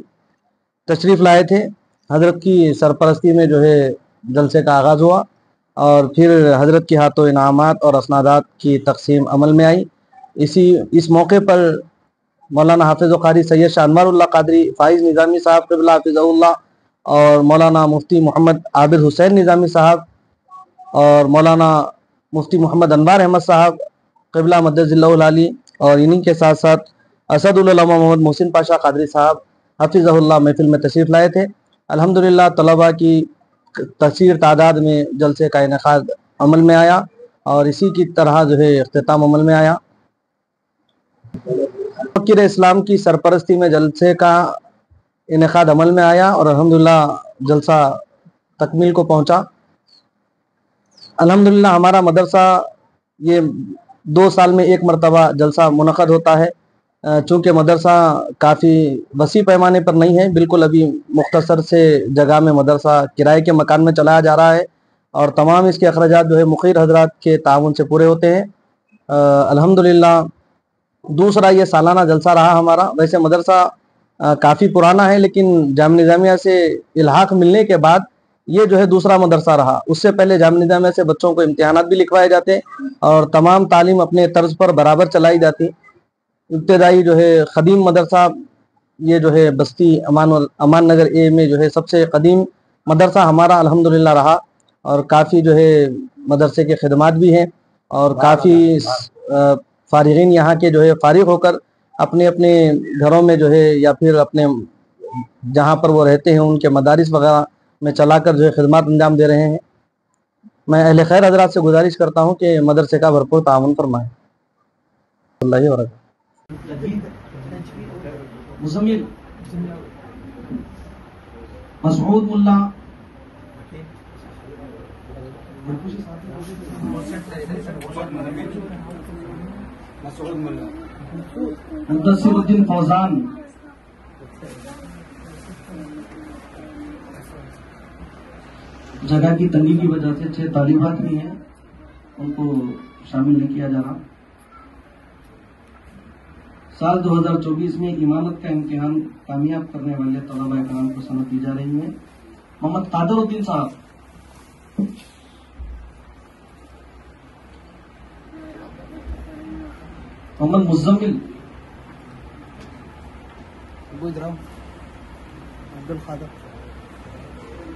تشریف لائے تھے. حضرت کی سرپرستی میں جو ہے جلسے کا آغاز ہوا اور پھر حضرت کے ہاتھوں انعامات اور اسنادات کی تقسیم عمل میں آئی. اس موقع پر مولانا حافظ و قاری سید شاہ انوار اللہ قادری فائز نظامی صاحب قبلہ حافظہ اللہ اور مولانا مفتی محمد عابد حسین نظامی صاحب اور مولانا مفتی محمد انوار احمد صاحب قبلہ مدد اللہ العالی اور انہی کے ساتھ ساتھ اسد العلماء محمد محسن پاشا قادری صاحب حفظہ اللہ محفل میں تشریف لائے تھے. الحمدللہ طلباء کی کثیر تعداد میں جلسے کا انعقاد عمل میں آیا اور اسی کی طرح جو ہے اختتام عمل میں آیا. مفکر اسلام کی سرپرستی میں جلسے کا انعقاد عمل میں آیا اور الحمدللہ جلسہ تکمیل کو پہنچا. الحمدللہ ہمارا مدرسہ یہ 2 سال میں ایک مرتبہ جلسہ منعقد ہوتا ہے. چونکہ مدرسہ کافی وسیع پیمانے پر نہیں ہے, بالکل ابھی مختصر سے جگہ میں مدرسہ کرائے کے مکان میں چلایا جا رہا ہے اور تمام اس کے اخراجات جو ہے مقیر حضرات کے تعاون سے پورے ہوتے ہیں. الحمدللہ دوسرا یہ سالانہ جلسہ رہا ہمارا. ویسے مدرسہ کافی پرانا ہے لیکن جامع نظامیہ سے الحاق ملنے کے بعد یہ جو ہے دوسرا مدرسہ رہا. اس سے پہلے جامع نظامیہ سے بچوں کو امتحانات بھی لکھوائے جاتے اور تمام تعلیم اپنے طرز پر برابر چلائی جاتی. ابتدائی جو ہے قدیم مدرسہ یہ جو ہے بستی امان نگر اے میں جو ہے سب سے قدیم مدرسہ ہمارا الحمدللہ رہا اور کافی جو ہے مدرسے کے خدمات بھی ہیں اور کافی فارغین یہاں کے جو ہے فارغ ہو کر اپنے اپنے گھروں میں جو ہے یا پھر اپنے جہاں پر وہ رہتے ہیں ان کے مدارس وغیرہ میں چلا کر جو ہے خدمات انجام دے رہے ہیں. میں اہل خیر حضرات سے گزارش کرتا ہوں کہ مدرسے کا بھرپور تعاون فرمائیں. اللہ وبرکاتہ. مزمل مسعود ملا منتصر الدین فوزان جگہ کی تنگی کی وجہ سے 6 طالبات بھی ہیں ان کو شامل نہیں کیا جا رہا. سال 2024 میں امامت کا امتحان کامیاب کرنے والے طلباء کرام کو سند دی جا رہی ہے. محمد قادر الدین صاحب. محمد مزمل. عبد القادر.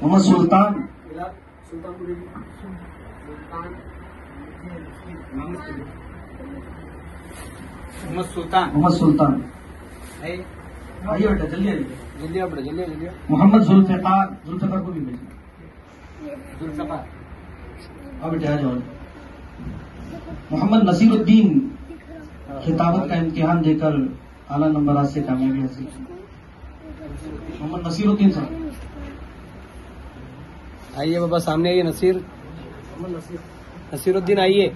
محمد سلطان. محمد سلطان. محمد سلطان. آئیے بیٹا جلدی آئیے. جلدی آپ جلدی. محمد ذوالفقار. ذوالفقار کو بھی بھیجیے. ذوالفقار. اب بیٹا آ جاؤ. محمد نصیر الدین. خطابت کا امتحان دے کر اعلیٰ نمبرات سے کامیابی حاصل کی. محمد نصیر الدین صاحب. آئیے بابا سامنے آئیے. نصیر الدین آئیے.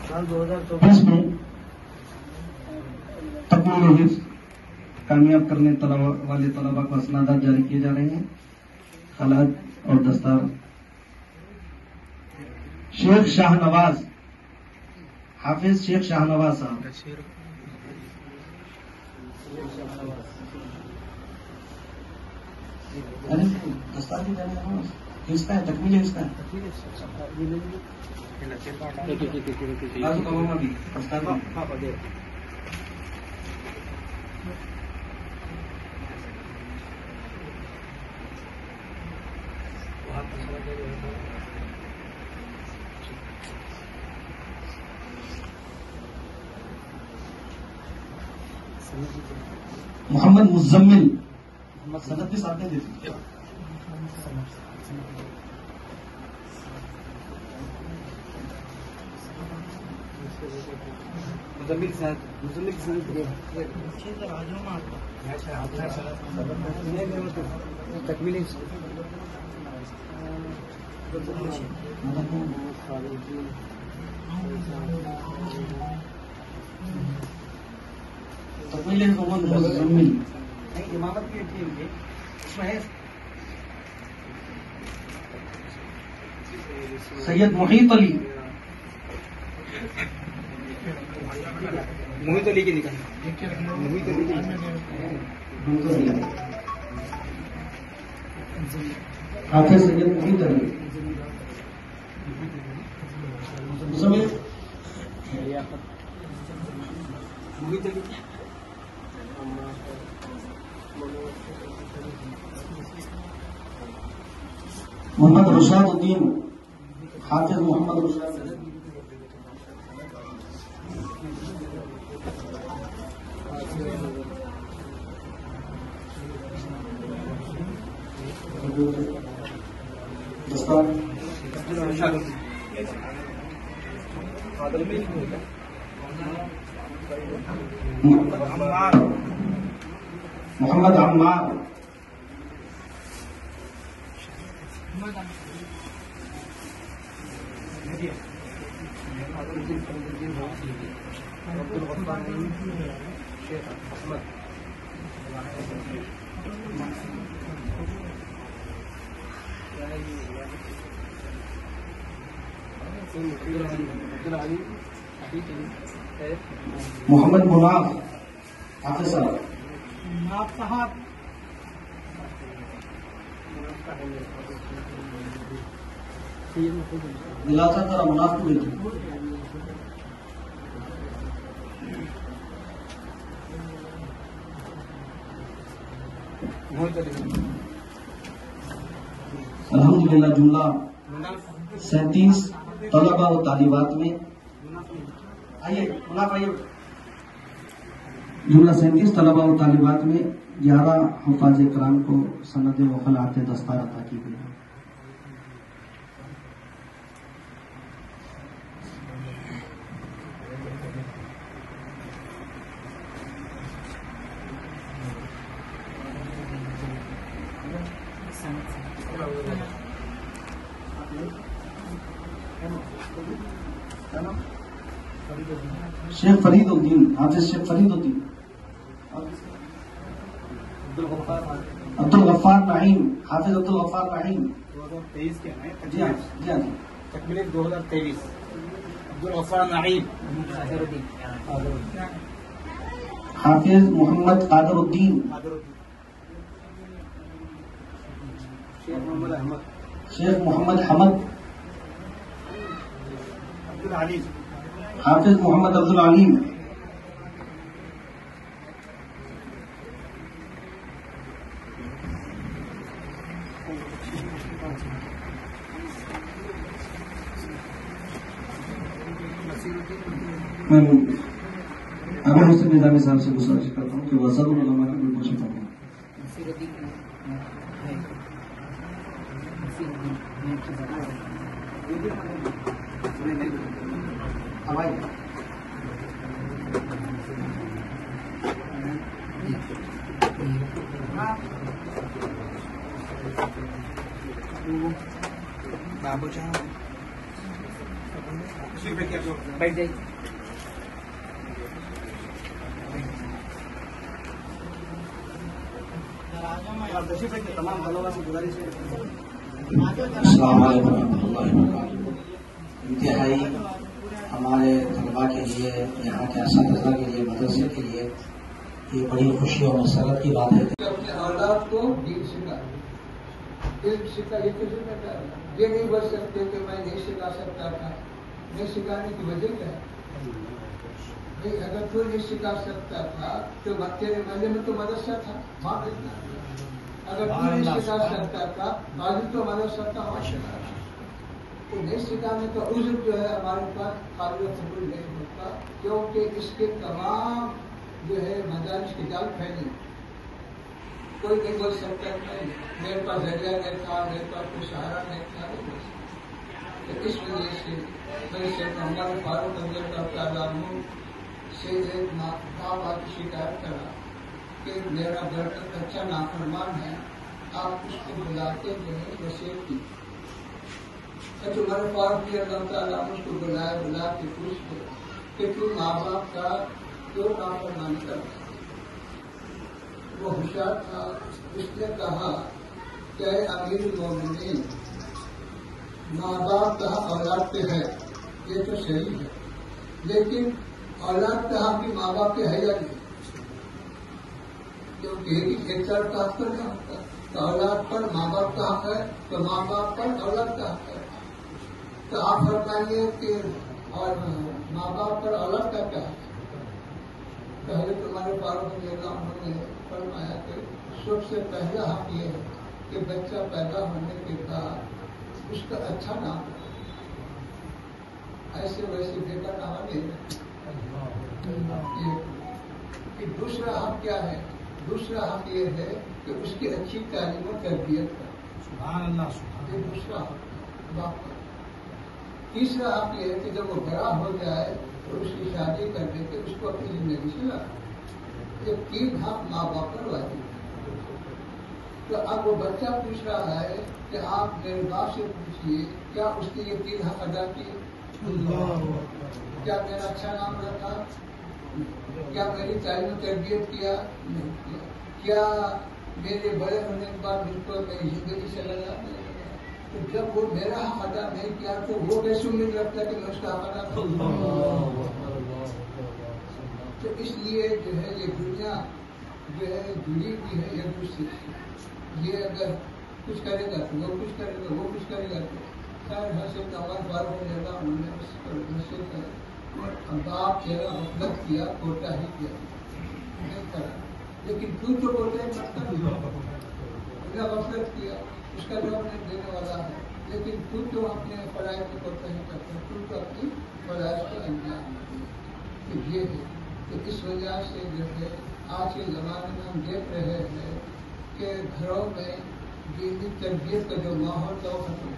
سال 2024 میں تکمیل حفظ کامیاب کرنے والے طلباء کو اسنادات جاری کیے جا رہے ہیں. خلعت اور دستار. شیخ شاہ نواز. حافظ شیخ شاہ نواز صاحب. دستار بھی جانے اس کا ہے. تکمیل اس کا ہے. محمد مزمل. سند کے ساتھ دیتے. تکمیل. محمد مزمل. امامت کی اس میں ہے. سید محیط علی. محیط علی کی نکال. حافظ سید محیط علی. محمد رشاد الدین. حافظ محمد رشاد. محمد عمار. محمد مناف. حافظ صاحب. دلاسا ذرا مناف کو دیکھیے. الحمدللہ جملہ 37 طلباء و طالبات میں آئیے. جملہ 37 طلباء و طالبات میں 11 حفاظ کرام کو سند و خلعت دستار عطا کی گئی. شیخ فرید الدین. حافظ شیخ فرید الدین. عبد الغفار نعیم. حافظ عبد الغفار نعیم. 2023 کے ہیں جی ہاں جی ہاں جی تکمیل 2023 عبدالغفار نعیم حافظ محمد قادر الدین شیخ محمد احمد شیخ محمد حمد عبدالعلیم حافظ محمد عبدالعلیم میں ابو حسن نظامی صاحب سے گزارش کرتا ہوں کہ وزیر العلماء کی کوئی کوشش کروں بابو جان بیٹھ جائیے. تمام طلباء سے گزارش ہے. السلام علیکم ورحمۃ اللہ وبرکاتہ. انتہائی ہمارے طلباء کے لیے، یہاں کے اساتذہ کے لیے، مدرسے کے لیے یہ بڑی خوشی اور مسرت کی بات ہے کہ اپنے اولاد کو دین سکھا، علم سکھا. یہ کسی میں کیا ہے؟ یہ نہیں بول سکتے کہ میں نہیں سکھا سکتا تھا. نہیں سکھانے کی وجہ کیا ہے؟ اگر تو نہیں سکھا سکتا تھا تو تیرے محلے میں تو مدرسہ تھا، وہاں بھیجنا. اگر تو نہیں سکھا سکتا تھا بازو تو مدرسہ تھا، وہاں سکھا. تو نہیں سکھانے کا عذر جو ہے ہمارے پاس قابل قبول نہیں ہوتا، کیونکہ اس کے تمام جو ہے مدارس کی جال پھیلی. کوئی نہیں بول سکتا کہ میرے پاس ذریعہ نہیں تھا، میرے پاس کوئی سہارا نہیں تھا. تو اس وجہ سے میں شیخ محمد فاروق رضی اللہ تعالیٰ عنہ سے ایک باپ کی شکایت کرا کہ میرا بیٹا بچہ نافرمان ہے، آپ اس کو بلاتے جو ہے وصیت کی. عمر فاروق رضی اللہ تعالیٰ عنہ اس کو بلا کے پوچھتے کہ تو ماں باپ کا کیوں نافرمانی کرتا. وہ ہوشیار تھا، اس نے کہا کہ اے امیر المومنین، ماں باپ کا حق اولاد پہ ہے، یہ تو صحیح ہے، لیکن اولاد کا حق بھی ماں باپ پہ ہے یا نہیں؟ کیونکہ ایک طرف کا حق پر نہیں ہوتا. تو اولاد پر ماں باپ کا حق ہے تو ماں باپ پر اولاد کا حق ہے. تو آپ فرمائیے کہ اور ماں باپ پر اولاد کا کیا ہے؟ پہلے تمہارے فاروق رضی اللہ عنہ نے فرمایا کہ سب سے پہلا حق یہ ہے کہ بچہ پیدا ہونے کے بعد اس کا اچھا نام ہے، ایسے ویسے بیٹا نام نہیں ہے. دوسرا حق کیا ہے؟ دوسرا حق یہ ہے کہ اس کی اچھی تعلیم و تربیت کا. سبحان اللہ. یہ دوسرا حق باپ کا. تیسرا حق یہ ہے کہ جب وہ بڑا ہو جائے تو اس کی شادی کر دے کے اس کو اپنی زندگی سے لا. یہ تین حق ماں باپ پر واجب ہے. تو اب وہ بچہ پوچھ رہا ہے کہ آپ میرے باپ سے پوچھیے کیا اس نے یہ تین حق ادا کیے؟ کیا میرا اچھا نام رکھا؟ کیا میری تعلیم و تربیت کیا؟ نہیں کیا. کیا میرے بڑے ہونے کے بعد مجھ کو میری زندگی سے لگا؟ تو جب وہ میرا حق ادا نہیں کیا تو وہ کیسے امید رکھتا کہ میں اس کا حق ادا کروں؟ تو اس لیے جو ہے یہ دنیا جو ہے جڑی ہوئی ہے ایک دوسرے سے. یہ اگر کچھ کرے گا تو وہ کچھ کرے گا، وہ کچھ کرے گا تو خیر حسن عمر فاروق رضی اللہ عنہ نے اس پر نصیحت ہے. باپ تیرا غفلت کیا، کوتا ہی کیا نہیں کرا، لیکن تو جو کوتا ہے کرتا غفلت کیا اس کا جواب نہیں دینے والا ہے. لیکن تو جو اپنے فرائض کو کوتا ہی کرتا، تو اپنی فرائض کو انجام دیا. تو یہ ہے. تو اس وجہ سے جو ہے آج کے زمانے میں ہم دیکھ رہے ہیں کہ گھروں میں دینی تربیت کا جو ماحول تھا وہ ختم ہو.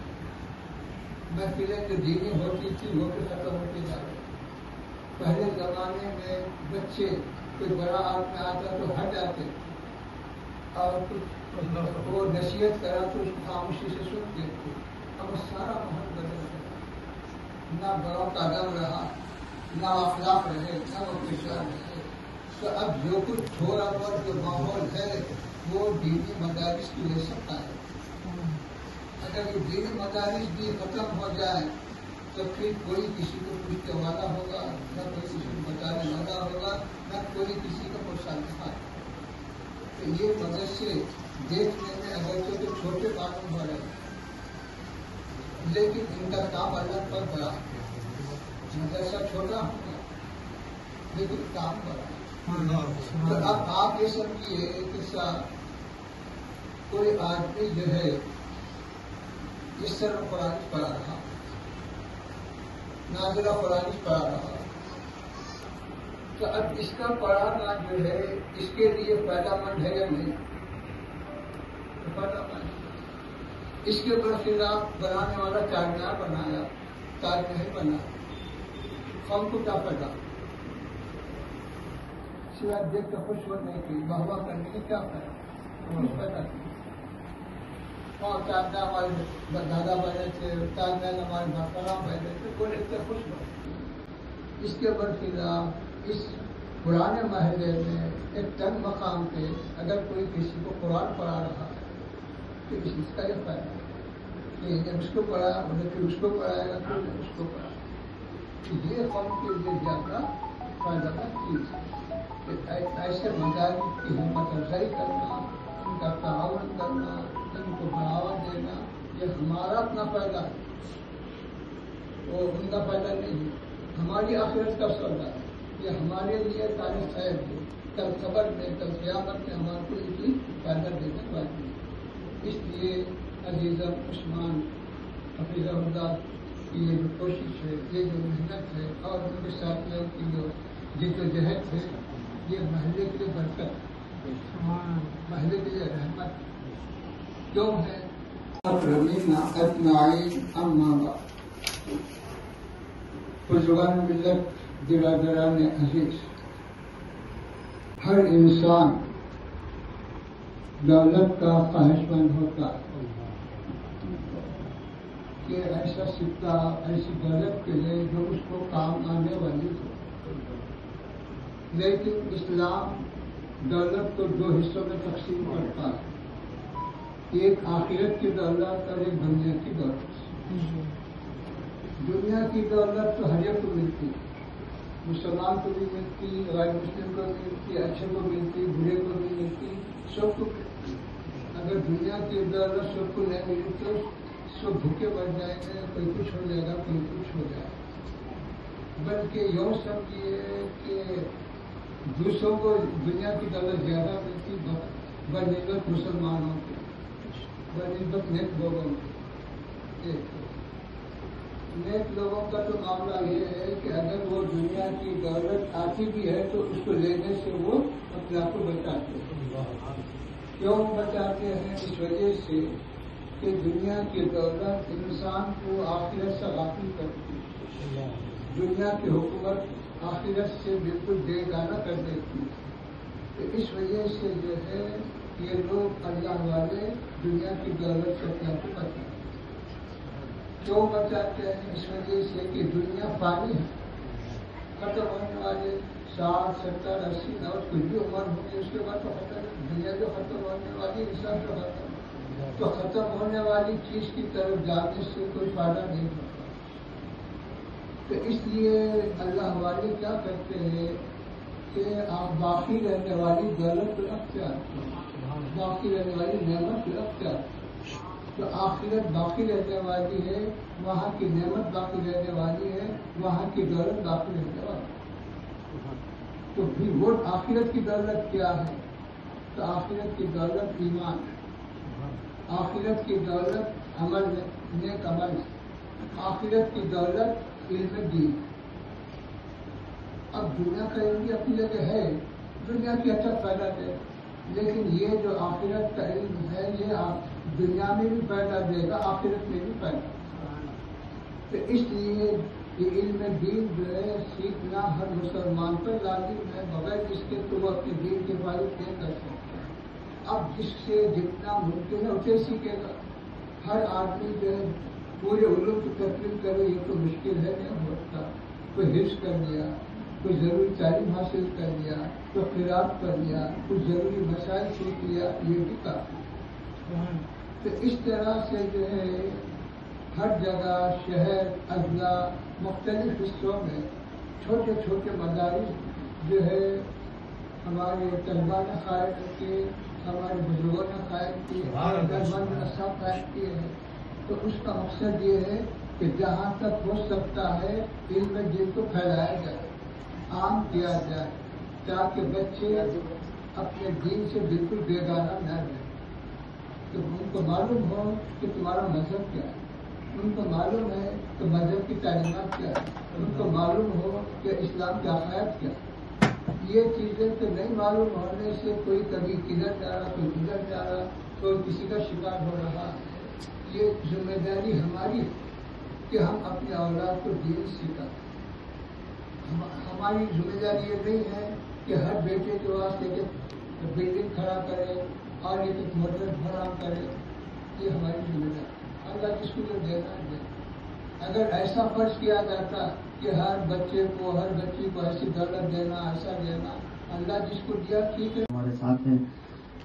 محفلیں جو دینی ہوتی تھی وہ بھی ختم ہوتی جا رہی. پہلے زمانے میں بچے کوئی بڑا آدمی آتا تو ہٹ جاتے اور وہ نصیحت کرا تو اس کو خاموشی سے سنتے تھے. اب وہ سارا ماحول بدل گیا، نہ بڑوں کا ادب رہا، نہ اخلاق رہے، نہ وہ کردار رہے. تو اب جو کچھ ہو رہا اور جو ماحول ہے وہ دینی مدارس کی لے سکتا ہے. اگر یہ دینی مدارس بھی ختم ہو جائیں تو پھر کوئی کسی کو پوچھنے والا ہوگا، نہ کوئی کسی کو بتانے والا ہوگا، نہ کوئی کسی کا مصالحہ۔ تو یہ مدرسے دیکھنے میں اگرچہ تو چھوٹے معلوم ہو رہے ہیں، لیکن ان کا کام الگ پر بڑا ہے۔ مدرسہ چھوٹا ہوگا لیکن کام بڑا ہے۔ تو اب آپ یہ سمجھیے کہ کوئی آدمی جو ہے اس طرح قرآن پڑھا رہا، نازلہ قرآن پڑھا رہا، تو اب اس کا پڑھانا جو ہے اس کے لیے فائدہ مند ہے یا نہیں؟ فائدہ مند۔ اس کے برخلاف بنانے والا چارمینار بنایا، تاج محل بنا، قوم کو کیا فائدہ؟ سوائے دیکھ کر خوش ہونے کی، واہ واہ کرنے کی کیا فائدہ؟ کچھ فائدہ نہیں۔ اور تاج محل ہمارے دادا بنے تھے، تاج محل ہمارے باپا بنے تھے، کوئی اتنے خوش ہو۔ اس کے برخلاف اس پرانے محلے میں ایک تنگ مقام پہ اگر کوئی کسی کو قرآن پڑھا رہا ہے تو اس کا یہ فائدہ ہے کہ جب اس کو پڑھایا انہیں پھر اس کو پڑھائے گا، پھر اس کو پڑھائے گا۔ یہ قوم کے لیے زیادہ فائدہ مند چیز ہے کہ ایسے مدارس کی ہمت افزائی کرنا، ان کا تعاون کرنا، ان کو بڑھاوا دینا، یہ ہمارا اپنا فائدہ ہے اور ان کا فائدہ نہیں ہے۔ ہماری آخرت کا سودا ہے، یہ ہمارے لیے تاریخ خیر ہے، کل قبر میں، کل قیامت میں ہمارے کو یہ چیز فائدہ دینے والی ہے۔ اس لیے عزیزم عثمان حفیظ اللہ کی یہ جو کوشش ہے، یہ جو محنت ہے اور ان کے ساتھیوں کی جو جدوجہد ہے، یہ محلے کے لیے برکت ہے، محلے کے لیے رحمت کیوں ہے؟ رمینا اجمعین اما بعد، بزرگان ملت، برادران عزیز، ہر انسان دولت کا خواہش مند ہوتا ہے کہ ایسا سکہ، ایسی دولت کے لیے جو اس کو کام آنے والی ہو، لیکن اسلام دولت کو دو حصوں میں تقسیم کرتا ہے، ایک آخرت کی دولت اور ایک دنیا کی دولت۔ دنیا کی دولت تو ہر ایک کو ملتی، مسلمان کو بھی ملتی، غیر مسلم کو بھی ملتی، اچھے کو ملتی، برے کو بھی ملتی، سب کو ملتی۔ اگر دنیا کی دولت سب کو نہیں ملی تو سب بھوکے بڑھ جائیں گے، کوئی کچھ ہو جائے گا، کوئی کچھ ہو جائے گا۔ بلکہ یوں سمجھیے کہ دوسروں کو دنیا کی دولت زیادہ ملتی بنسبت مسلمانوں کی، بنسبت نیک لوگوں کی۔ نیک لوگوں کا تو معاملہ یہ ہے کہ اگر وہ دنیا کی دولت آتی بھی ہے تو اس کو لینے سے وہ اپنے آپ کو بچاتے ہیں۔ کیوں بچاتے ہیں؟ اس وجہ سے کہ دنیا کی دولت انسان کو آخرت سے غافل کرتی ہے، دنیا کی حکومت آخرت سے بالکل بیگانہ کر دیتی ہے۔ تو اس وجہ سے جو ہے یہ لوگ اللہ والے دنیا کی دولت سے اپنے آپ کو بچاتے ہیں۔ کیوں بچاتے ہیں؟ اس وجہ سے کہ دنیا فانی ہے، ختم ہونے والے 60، 70، 80، 90 کچھ بھی عمر ہوگی، اس کے بعد تو ختم، دنیا جو ختم ہونے والی، انسان جو ختم، تو ختم ہونے والی چیز کی طرف جانے سے کوئی فائدہ نہیں ہوتا۔ تو اس لیے اللہ والے کیا کرتے ہیں کہ آپ باقی رہنے والی دولت کو اختیار کریں، باقی رہنے والی نعمت کو اختیار کریں۔ تو آخرت باقی رہنے والی ہے، وہاں کی نعمت باقی رہنے والی ہے، وہاں کی دولت باقی رہنے والی ہے۔ تو پھر وہ آخرت کی دولت کیا ہے؟ تو آخرت کی دولت ایمان ہے، آخرت کی دولت عمل ہے، نیک عمل ہے، آخرت کی دولت علم دین۔ اب دنیا کا علم بھی اپنی جگہ ہے، دنیا کی اچھا فائدہ دے، لیکن یہ جو آخرت کا علم ہے یہ دنیا میں بھی فائدہ دے گا، آخرت میں بھی فائدہ۔ تو اس لیے یہ علم دین جو ہے سیکھنا ہر مسلمان پر لازم ہے، بغیر جس کے تو وہ اپنے دین کی حفاظت نہیں کر سکتا۔ اب جس سے جتنا ممکن ہے اسے سیکھے گا۔ ہر آدمی جو ہے پورے علوم کی تکمیل کرے یہ تو مشکل ہے، نہیں ہوتا۔ کوئی حفظ کر لیا، کوئی ضروری تعلیم حاصل کر لیا، کوئی قرات کر لیا، کچھ ضروری مسائل سیکھ لیا، یہ بھی کافی۔ تو اس طرح سے جو ہے ہر جگہ شہر اضلاع مختلف حصوں میں چھوٹے چھوٹے مدارس جو ہے ہمارے طلباء نے قائم کیے، ہمارے بزرگوں نے قائم کیے، دربند رسا قائم کیے ہیں. تو اس کا مقصد یہ ہے کہ جہاں تک ہو سکتا ہے علم دین کو پھیلایا جائے، عام کیا جائے، تاکہ بچے اپنے دین سے بالکل بیگانہ نہ رہیں. تو ان کو معلوم ہو کہ تمہارا مذہب کیا ہے، ان کو معلوم ہے کہ مذہب کی تعلیمات کیا ہے، ان کو معلوم ہو کہ اسلام کے عقائد کیا ہے. یہ چیزیں تو نہیں معلوم ہونے سے کوئی کبھی کدھر جا رہا، کوئی کدھر جا رہا، کوئی کسی کا شکار ہو رہا. یہ ذمہ داری ہماری ہے کہ ہم اپنے اولاد کو دین سکھائیں. ہماری ذمہ داری یہ نہیں ہے کہ ہر بیٹے کے واسطے کہ بلڈنگ کھڑا کرے اور یہ ایک موٹر فراہم کرے. یہ ہماری ذمہ داری، اللہ جس کو جو دینا ہے. اگر ایسا فرض کیا جاتا کہ ہر بچے کو، ہر بچی کو ایسی دولت دینا، ایسا دینا، اللہ جس کو دیا ٹھیک ہے. ہمارے ساتھ ہیں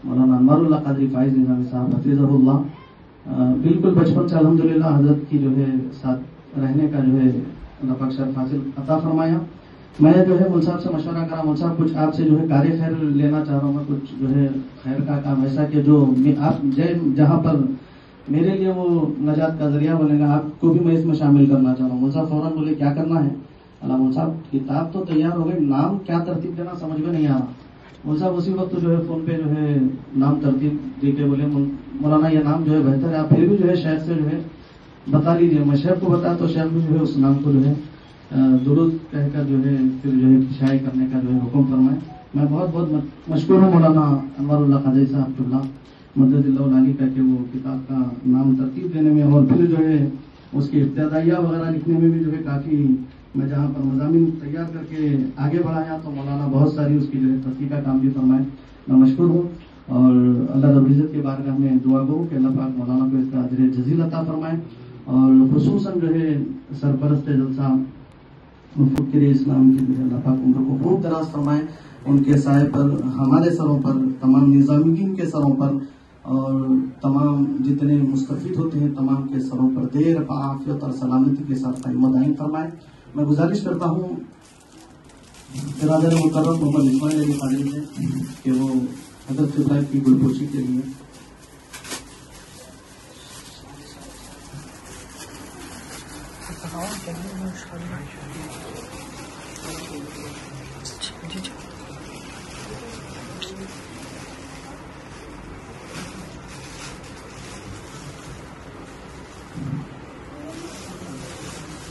مولانا انوار اللہ قادری فائز نظامی صاحب حفیظہ اللہ. بالکل بچپن سے الحمدللہ حضرت کی جو ہے ساتھ رہنے کا جو ہے اللہ پاک شرف حاصل عطا فرمایا. میں جو ہے مول صاحب سے مشورہ کرا، مول صاحب کچھ آپ سے جو ہے کار خیر لینا چاہ رہا ہوں میں، کچھ جو ہے خیر کا کام ایسا کہ جو آپ جہاں پر میرے لیے وہ نجات کا ذریعہ بنے گا، آپ کو بھی میں اس میں شامل کرنا چاہ رہا ہوں. مول صاحب فوراً بولے کیا کرنا ہے؟ اللہ مول صاحب کتاب تو تیار ہو گئی، نام کیا ترتیب دینا سمجھ میں نہیں آ رہا. مول صاحب اسی وقت جو ہے فون پہ جو ہے نام ترتیب دے کے بولے مولانا یہ نام جو ہے بہتر ہے، آپ پھر بھی جو ہے شیخ سے جو ہے بتا لیجیے. میں شیخ کو بتا تو شیخ بھی جو ہے اس نام کو جو ہے درست کہہ کر جو ہے پھر جو ہے شائع کرنے کا جو ہے حکم فرمائے. میں بہت بہت مشکور ہوں مولانا انوار اللہ قادری صاحب اللہ مدد اللہ علی کا کہ وہ کتاب کا نام ترتیب دینے میں اور پھر جو ہے اس کی ابتدائیہ وغیرہ لکھنے میں بھی جو ہے کافی میں جہاں پر مضامین تیار کر کے آگے بڑھایا تو مولانا بہت ساری اس کی جو ہے تصحیح کا کام بھی فرمائے. میں مشکور ہوں اور اللہ رب العزت کے بارگاہ میں دعا گو کہ اللہ پاک مولانا کو اس کا اجر جزیل عطا فرمائے. اور خصوصاً جو ہے سرپرست جلسہ مفکر اسلام کی جو ہے اللہ پاک عمر کو خوب دراز فرمائے. ان کے سائے پر ہمارے سروں پر، تمام نظامین کے سروں پر اور تمام جتنے مستفید ہوتے ہیں تمام کے سروں پر دیر عافیت اور سلامتی کے ساتھ قائم دائم فرمائے. میں گزارش کرتا ہوں برادر مکرم محمد اسماعیل علی قادری سے کہ وہ حضرت قبلہ کی گلپوشی کے لیے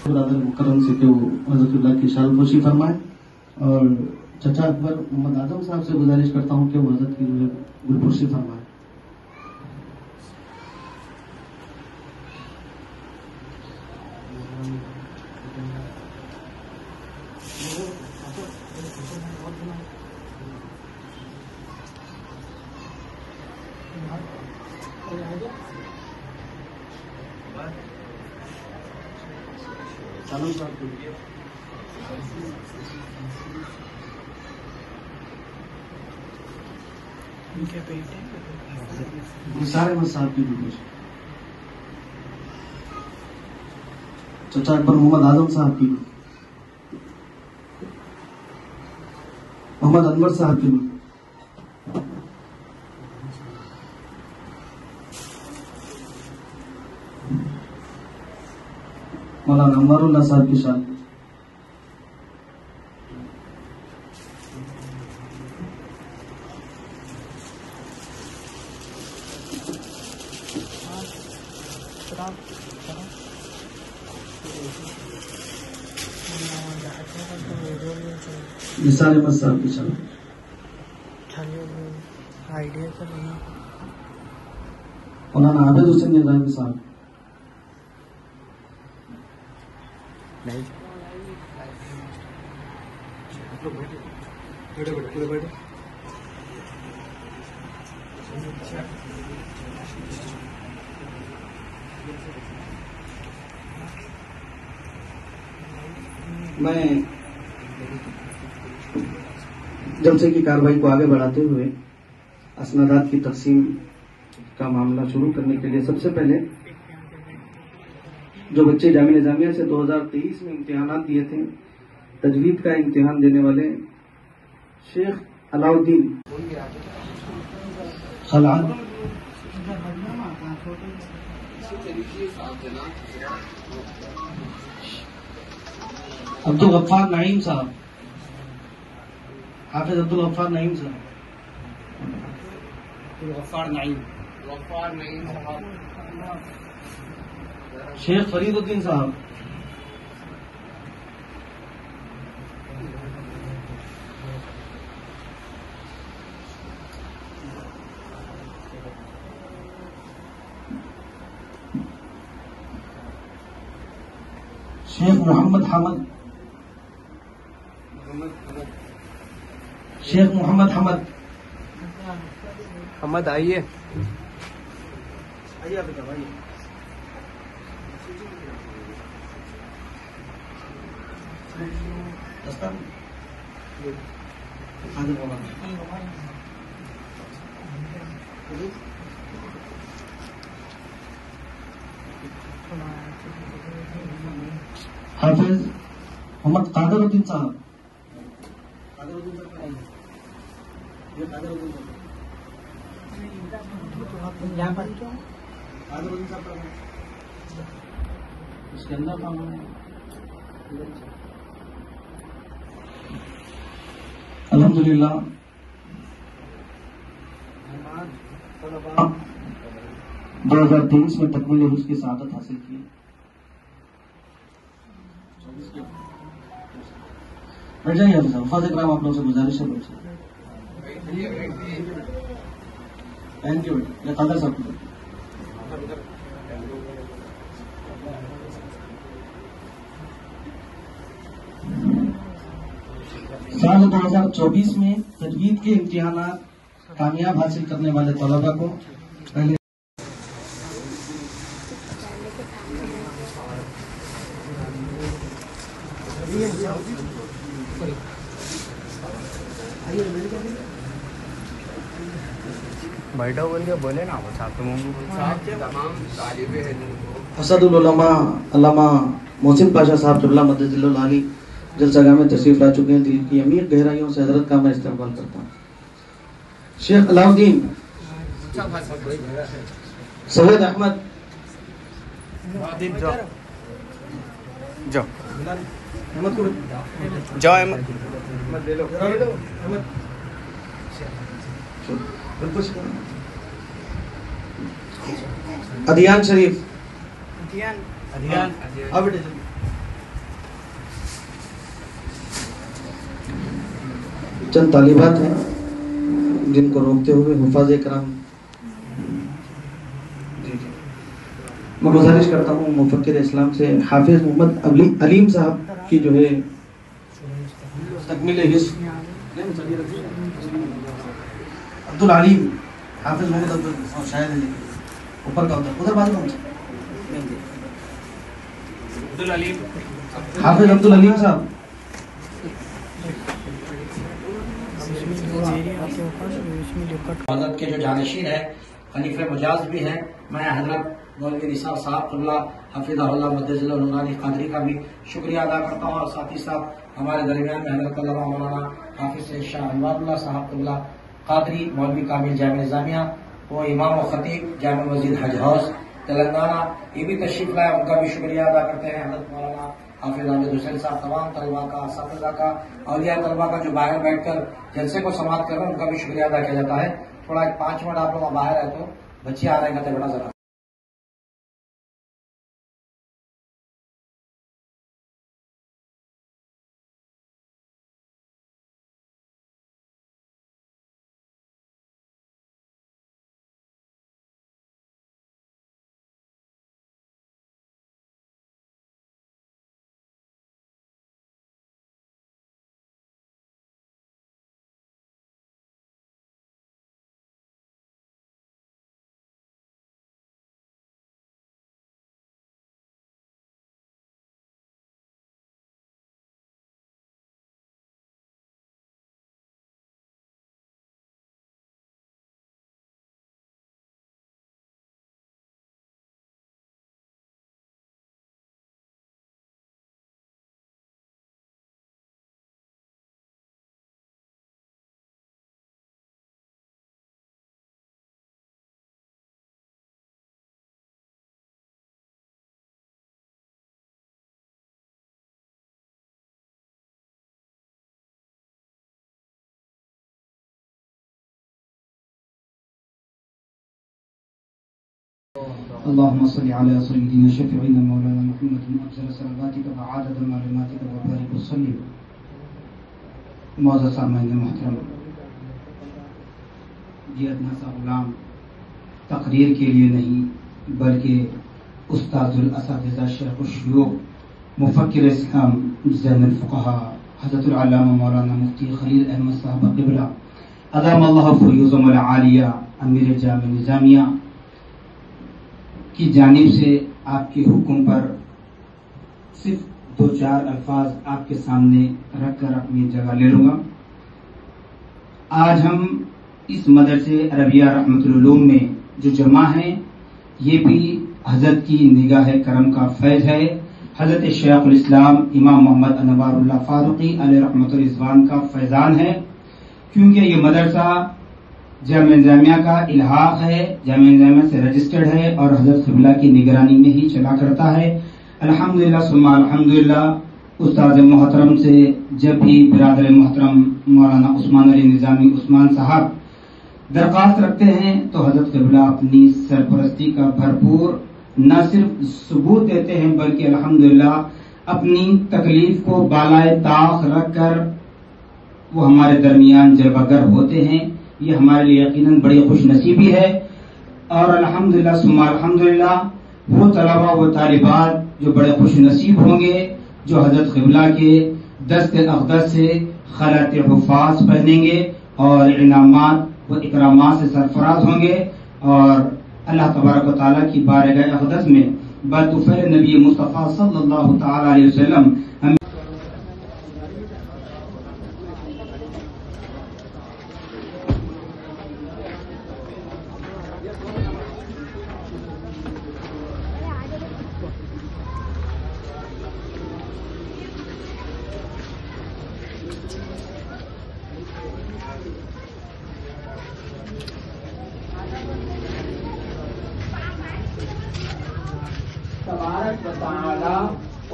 برادر مکرم سے کہ وہ حضرت اللہ کی شال پوشی فرمائے. اور چچا اکبر محمد اعظم صاحب سے گزارش کرتا ہوں کہ وہ حضرت کی جو ہے گلپوشی فرمائے. نثار احمد صاحب کی گلپوشی، چچا اکبر محمد اعظم صاحب کی، محمد انور صاحب کی، مولانا انوار اللہ صاحب کی شان، نثار احمد صاحب کی شان، مولانا عابد حسین نظامی صاحب، میں جلسے کی کارروائی کو آگے بڑھاتے ہوئے اسنادات کی تقسیم کا معاملہ شروع کرنے کے لیے سب سے پہلے جو بچے جامعہ نظامیہ سے 2023 میں امتحانات دیے تھے، تجوید کا امتحان دینے والے شیخ علاؤدین خلعت، عبدالغفار نعیم صاحب، حافظ عبدالغفار نعیم صاحب، شیخ فرید الدین صاحب، شیخ محمد حمد، شیخ محمد حمد، حمد آئیے. آئیے آپ آئیے. حافظ محمد قادر الدین صاحب، قادر الدین صاحب، یہ قادر الدین صاحب، قادر الدین صاحب اس کے اندر کام ہے. الحمدللہ 2023 میں تکمیل عروج کی سعادت حاصل کی. بیٹھ جائیے حافظ صاحب. حفاظ اکرام آپ لوگوں سے گزارش ہے بیٹھ جائیے. Thank you. یہ قادر صاحب کو سال 2024 میں تجوید کے امتحانات کامیاب حاصل کرنے والے طلباء کو پہلے بیٹھا بول کے بولے نا وہ تمام طالب علم اسد العلماء علامہ محسن پاشا صاحب قبلہ مدد العالی جلسہ گاہ میں تشریف لا چکے ہیں. دل کی امیر گہرائیوں سے حضرت کا میں استقبال کرتا ہوں. شیخ علاؤدین سید احمد، جاؤ احمد کو جاؤ احمد لے لو. ادیان شریف، اب بیٹے چند طالبات ہیں جن کو روکتے ہوئے حفاظ اکرام میں گزارش کرتا ہوں مفکر اسلام سے حافظ محمد علیم صاحب کی جو ہے تکمیل عبدالعلیم، حافظ محمد شاید ہے اوپر کا ادھر بات کون حافظ عبدالعلیم صاحب. حضرت کے جو جانشین ہیں خلیفہ مجاز بھی ہیں. میں حضرت مولوی نثار صاحب قبلہ حفظہ اللہ مدد نورانی قادری کا بھی شکریہ ادا کرتا ہوں، اور ساتھ ہی ساتھ ہمارے درمیان میں حضرت علامہ مولانا حافظ شاہ انوار اللہ صاحب قبلہ قادری مولوی کامل جامعہ نظامیہ، وہ امام و خطیب جامع مسجد حج ہاؤس تلنگانہ، یہ بھی تشریف لائے، ان کا بھی شکریہ ادا کرتے ہیں. حضرت مولانا حافظ عامر حسین صاحب، تمام طلباء کا، اساتذہ کا، اولیاء طلباء کا جو باہر بیٹھ کر جلسے کو سماعت کر رہے ہیں، ان کا بھی شکریہ ادا کیا جاتا ہے. تھوڑا 5 منٹ آپ لوگ باہر آئے تو بچے آ رہے ہیں، کہتے بڑا ذرا اللهم صل على سيدنا شفيعنا مولانا محمد افضل صلواتك وعدد معلوماتك وبارك وسلم. معزز سامعین محترم، یہ ادنا سا غلام تقریر کے لیے نہیں بلکہ استاد الاساتذہ شیخ الشیوخ مفکر اسلام زین الفقہاء حضرت العلامہ مولانا مفتی خلیل احمد صاحب قبلہ ادام اللہ فیوزهم العالیہ امیر جامع نظامیہ کی جانب سے آپ کے حکم پر صرف 2-4 الفاظ آپ کے سامنے رکھ کر اپنی جگہ لے لوں گا. آج ہم اس مدرسے عربیہ رحمت العلوم میں جو جمع ہیں یہ بھی حضرت کی نگاہ کرم کا فیض ہے. حضرت شیخ الاسلام امام محمد انوار اللہ فاروقی علیہ رحمت الرضوان کا فیضان ہے، کیونکہ یہ مدرسہ جامعہ نظامیہ کا الحاق ہے، جامعہ نظامیہ سے رجسٹرڈ ہے اور حضرت قبلہ کی نگرانی میں ہی چلا کرتا ہے. الحمدللہ ثم الحمدللہ استاد محترم سے جب بھی برادر محترم مولانا عثمان علی نظامی عثمان صاحب درخواست رکھتے ہیں تو حضرت قبلہ اپنی سرپرستی کا بھرپور نہ صرف ثبوت دیتے ہیں بلکہ الحمدللہ اپنی تکلیف کو بالائے طاق رکھ کر وہ ہمارے درمیان جلوہ گر ہوتے ہیں. یہ ہمارے لیے یقیناً بڑی خوش نصیبی ہے. اور الحمدللہ ثم الحمدللہ وہ طلبہ و طالبات جو بڑے خوش نصیب ہوں گے جو حضرت قبلہ کے دست اقدس سے خلعت حفاظ پہنیں گے اور انعامات و اکرامات سے سرفراز ہوں گے اور اللہ تبارک و تعالیٰ کی بارگاہ اقدس میں بطفیل نبی مصطفیٰ صلی اللہ تعالی علیہ وسلم تبارک و تعالی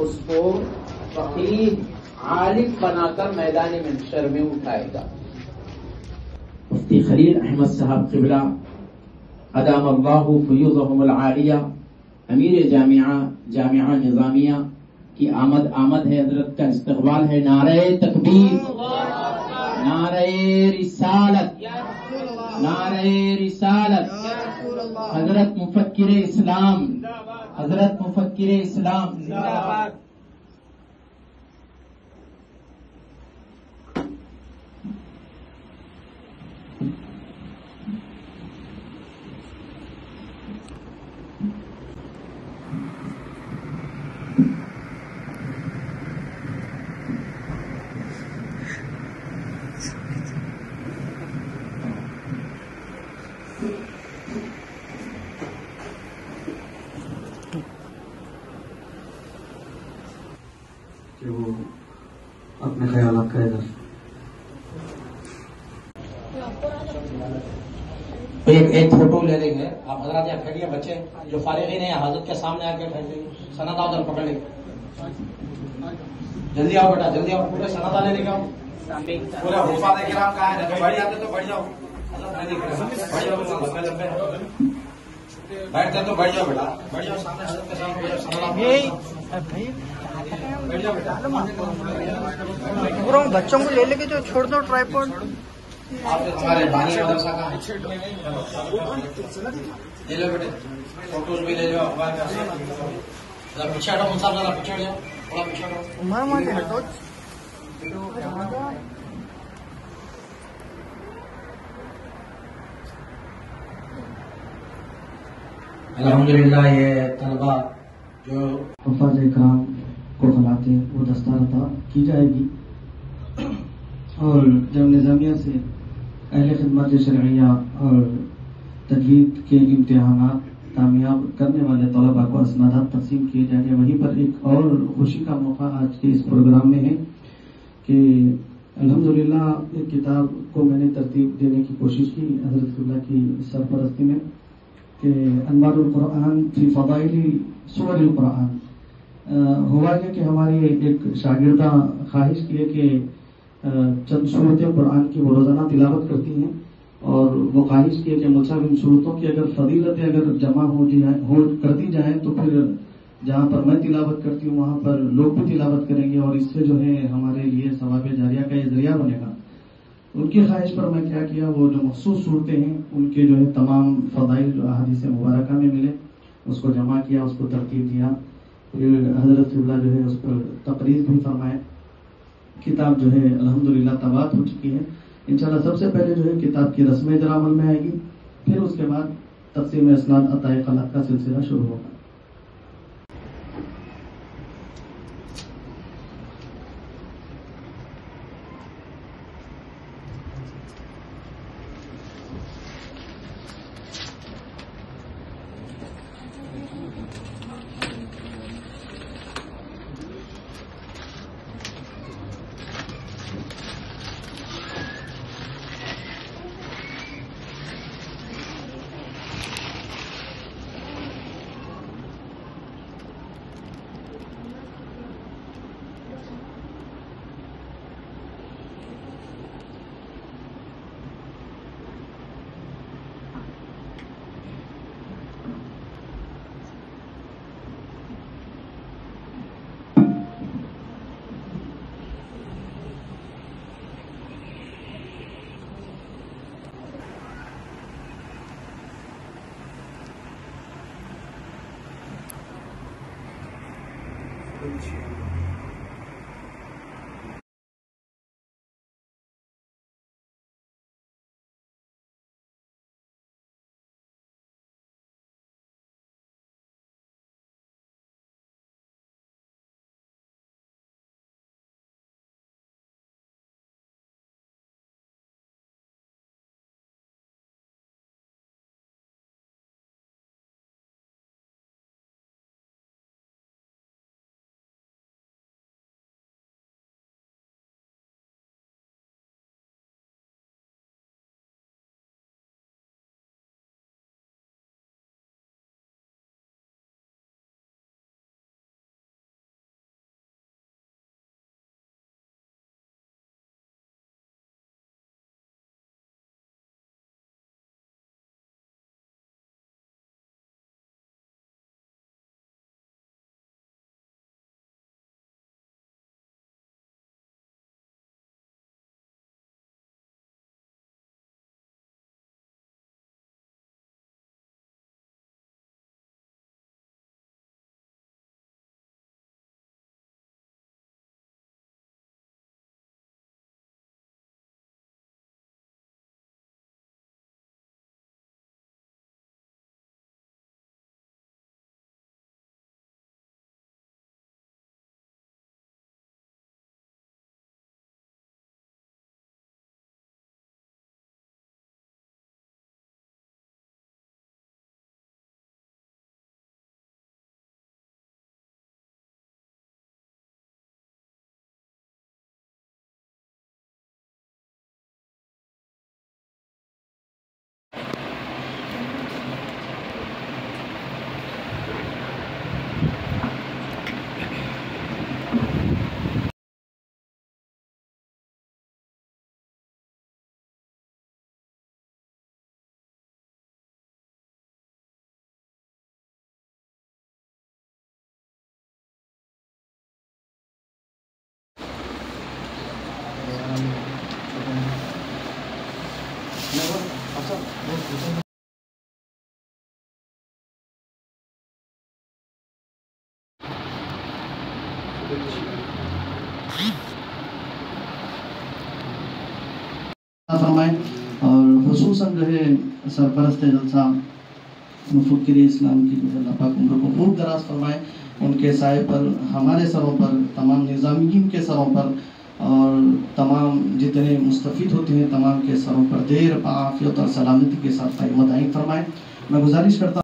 اس کو فقیر عالم بنا کر میدان محشر میں اٹھائے گا. مفتی خلیل احمد صاحب قبلہ ادام اللہ فیوزهم العالیہ امیر جامعہ نظامیہ کی آمد ہے. حضرت کا استقبال ہے. نعرہ تکبیر، نعرہ رسالت، نعرہ رسالت. حضرت مفکر اسلام، حضرت مفکر اسلام کہ وہ اپنے خیالات کا اظہار. ایک فوٹو لے لیں گے. آپ حضرات یہاں کھڑیے، بچے جو فارغین ہیں حضرت کے سامنے آ کے کھڑے. سند آؤ، ادھر پکڑ لیں. جلدی آؤ بیٹا، جلدی آؤ. پورے سند لے لے گا. پورے حفاظ کرام کہاں ہے؟ بڑھ جاتے تو بڑھ جاؤ. بیٹھتے تو بڑھ جاؤ بیٹا، بڑھ جاؤ. سامنے حضرت کے سامنے پورا بچوں کو لے لے کے جو چھوڑ دو ٹرائیپوڈ. ہمارے بانی مدرسہ کا لے لو بیٹے، فوٹوز بھی لے لو. اخبار کا پیچھے ہٹو، منصاف ذرا پیچھے ہٹ جاؤ، تھوڑا پیچھے ہٹو. الحمدللہ یہ طلبہ جو حفاظ اکرام کو خلاتے وہ دستار عطا کی جائے گی اور جب نظامیہ سے اہل خدمت شرعیہ اور تجوید کے امتحانات کامیاب کرنے والے طلباء کو اسنادات تقسیم کیے جائیں گے. وہیں پر ایک اور خوشی کا موقع آج کے اس پروگرام میں ہے کہ الحمدللہ ایک کتاب کو میں نے ترتیب دینے کی کوشش کی حضرت قبلہ کی سرپرستی میں کہ انوار القرآن فی فضائل سور القرآن. ہوا یہ کہ ہماری ایک شاگردہ خواہش کی ہے کہ چند صورتیں قرآن کی وہ روزانہ تلاوت کرتی ہیں اور وہ خواہش کی کہ مصحف ان صورتوں کی اگر فضیلتیں اگر جمع کر دی جائیں تو پھر جہاں پر میں تلاوت کرتی ہوں وہاں پر لوگ بھی تلاوت کریں گے اور اس سے جو ہے ہمارے لیے ثواب جاریہ کا یہ ذریعہ بنے گا. ان کی خواہش پر میں کیا کیا، وہ جو مخصوص صورتیں ہیں ان کے جو ہے تمام فضائل جو احادیث مبارکہ میں ملے اس کو جمع کیا، اس کو ترتیب دیا. پھر حضرت قبلہ جو ہے اس پر تقریر بھی فرمائے. کتاب جو ہے الحمدللہ طباعت ہو چکی ہے. انشاءاللہ سب سے پہلے جو ہے کتاب کی رسم اجرا عمل میں آئے گی، پھر اس کے بعد تقسیم اسناد عطاء خلق کا سلسلہ شروع ہوگا. فرمائیں اور خصوصاً جو ہے سرپرست جلسہ مفکر اسلام کی جو ہے اللہ پاک ان کو خوب دراز فرمائے، ان کے سائے پر ہمارے سروں پر، تمام نظامیین کے سروں پر اور تمام جتنے مستفید ہوتے ہیں تمام کے سروں پر دیر عافیت اور سلامتی کے ساتھ قائم دائم فرمائیں. میں گزارش کرتا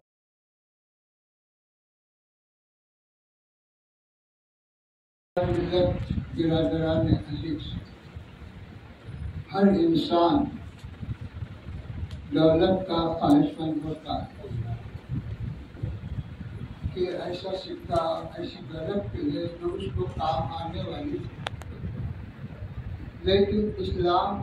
برادران عزیز، ہر انسان دولت کا خواہش مند ہوتا ہے کہ ایسا سکہ ایسی دولت ملے جو اس کو کام آنے والی، لیکن اسلام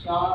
60,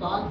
5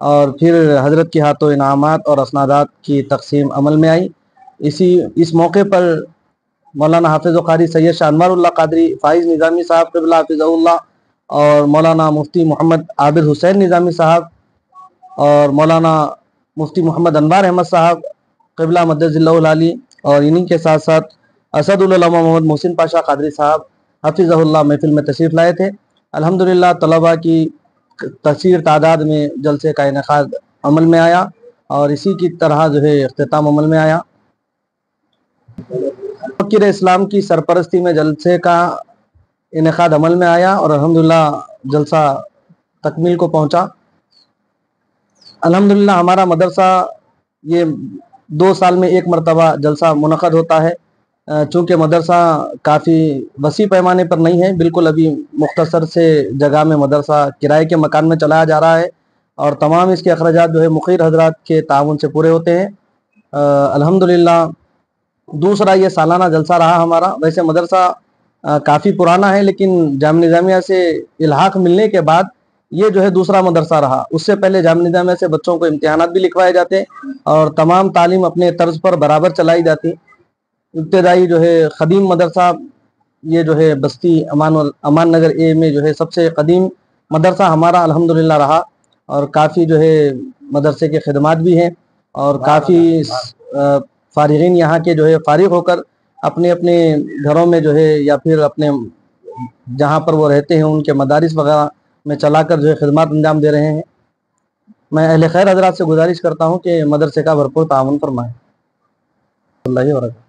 اور پھر حضرت کے ہاتھوں انعامات اور اسنادات کی تقسیم عمل میں آئی۔ اس موقع پر مولانا حافظ و قاری سید شاہ انوار اللہ قادری فائز نظامی صاحب قبلہ حافظہ اللہ اور مولانا مفتی محمد عابد حسین نظامی صاحب اور مولانا مفتی محمد انوار احمد صاحب قبلہ مدد اللہ العالی اور انہی کے ساتھ ساتھ اسد العلماء محمد محسن پاشا قادری صاحب حفظہ اللہ محفل میں تشریف لائے تھے۔ الحمدللہ طلباء کی کثیر تعداد میں جلسے کا انعقاد عمل میں آیا اور اسی کی طرح جو ہے اختتام عمل میں آیا۔ فقیر اسلام کی سرپرستی میں جلسے کا انعقاد عمل میں آیا اور الحمدللہ جلسہ تکمیل کو پہنچا۔ الحمدللہ ہمارا مدرسہ یہ 2 سال میں ایک مرتبہ جلسہ منعقد ہوتا ہے، چونکہ مدرسہ کافی وسیع پیمانے پر نہیں ہے، بالکل ابھی مختصر سے جگہ میں مدرسہ کرائے کے مکان میں چلایا جا رہا ہے اور تمام اس کے اخراجات جو ہے مقیر حضرات کے تعاون سے پورے ہوتے ہیں۔ الحمدللہ دوسرا یہ سالانہ جلسہ رہا ہمارا۔ ویسے مدرسہ کافی پرانا ہے لیکن جامعہ نظامیہ سے الحاق ملنے کے بعد یہ جو ہے دوسرا مدرسہ رہا۔ اس سے پہلے جامعہ نظامیہ سے بچوں کو امتحانات بھی لکھوائے جاتے اور تمام تعلیم اپنے طرز پر برابر چلائی جاتی۔ ابتدائی جو ہے قدیم مدرسہ یہ جو ہے بستی امان نگر اے میں جو ہے سب سے قدیم مدرسہ ہمارا الحمدللہ رہا اور کافی جو ہے مدرسے کے خدمات بھی ہیں اور کافی فارغین یہاں کے جو ہے فارغ ہو کر اپنے اپنے گھروں میں جو ہے یا پھر اپنے جہاں پر وہ رہتے ہیں ان کے مدارس وغیرہ میں چلا کر جو ہے خدمات انجام دے رہے ہیں۔ میں اہل خیر حضرات سے گزارش کرتا ہوں کہ مدرسے کا بھرپور تعاون فرمائیں۔ اللہ وبرکاتہ۔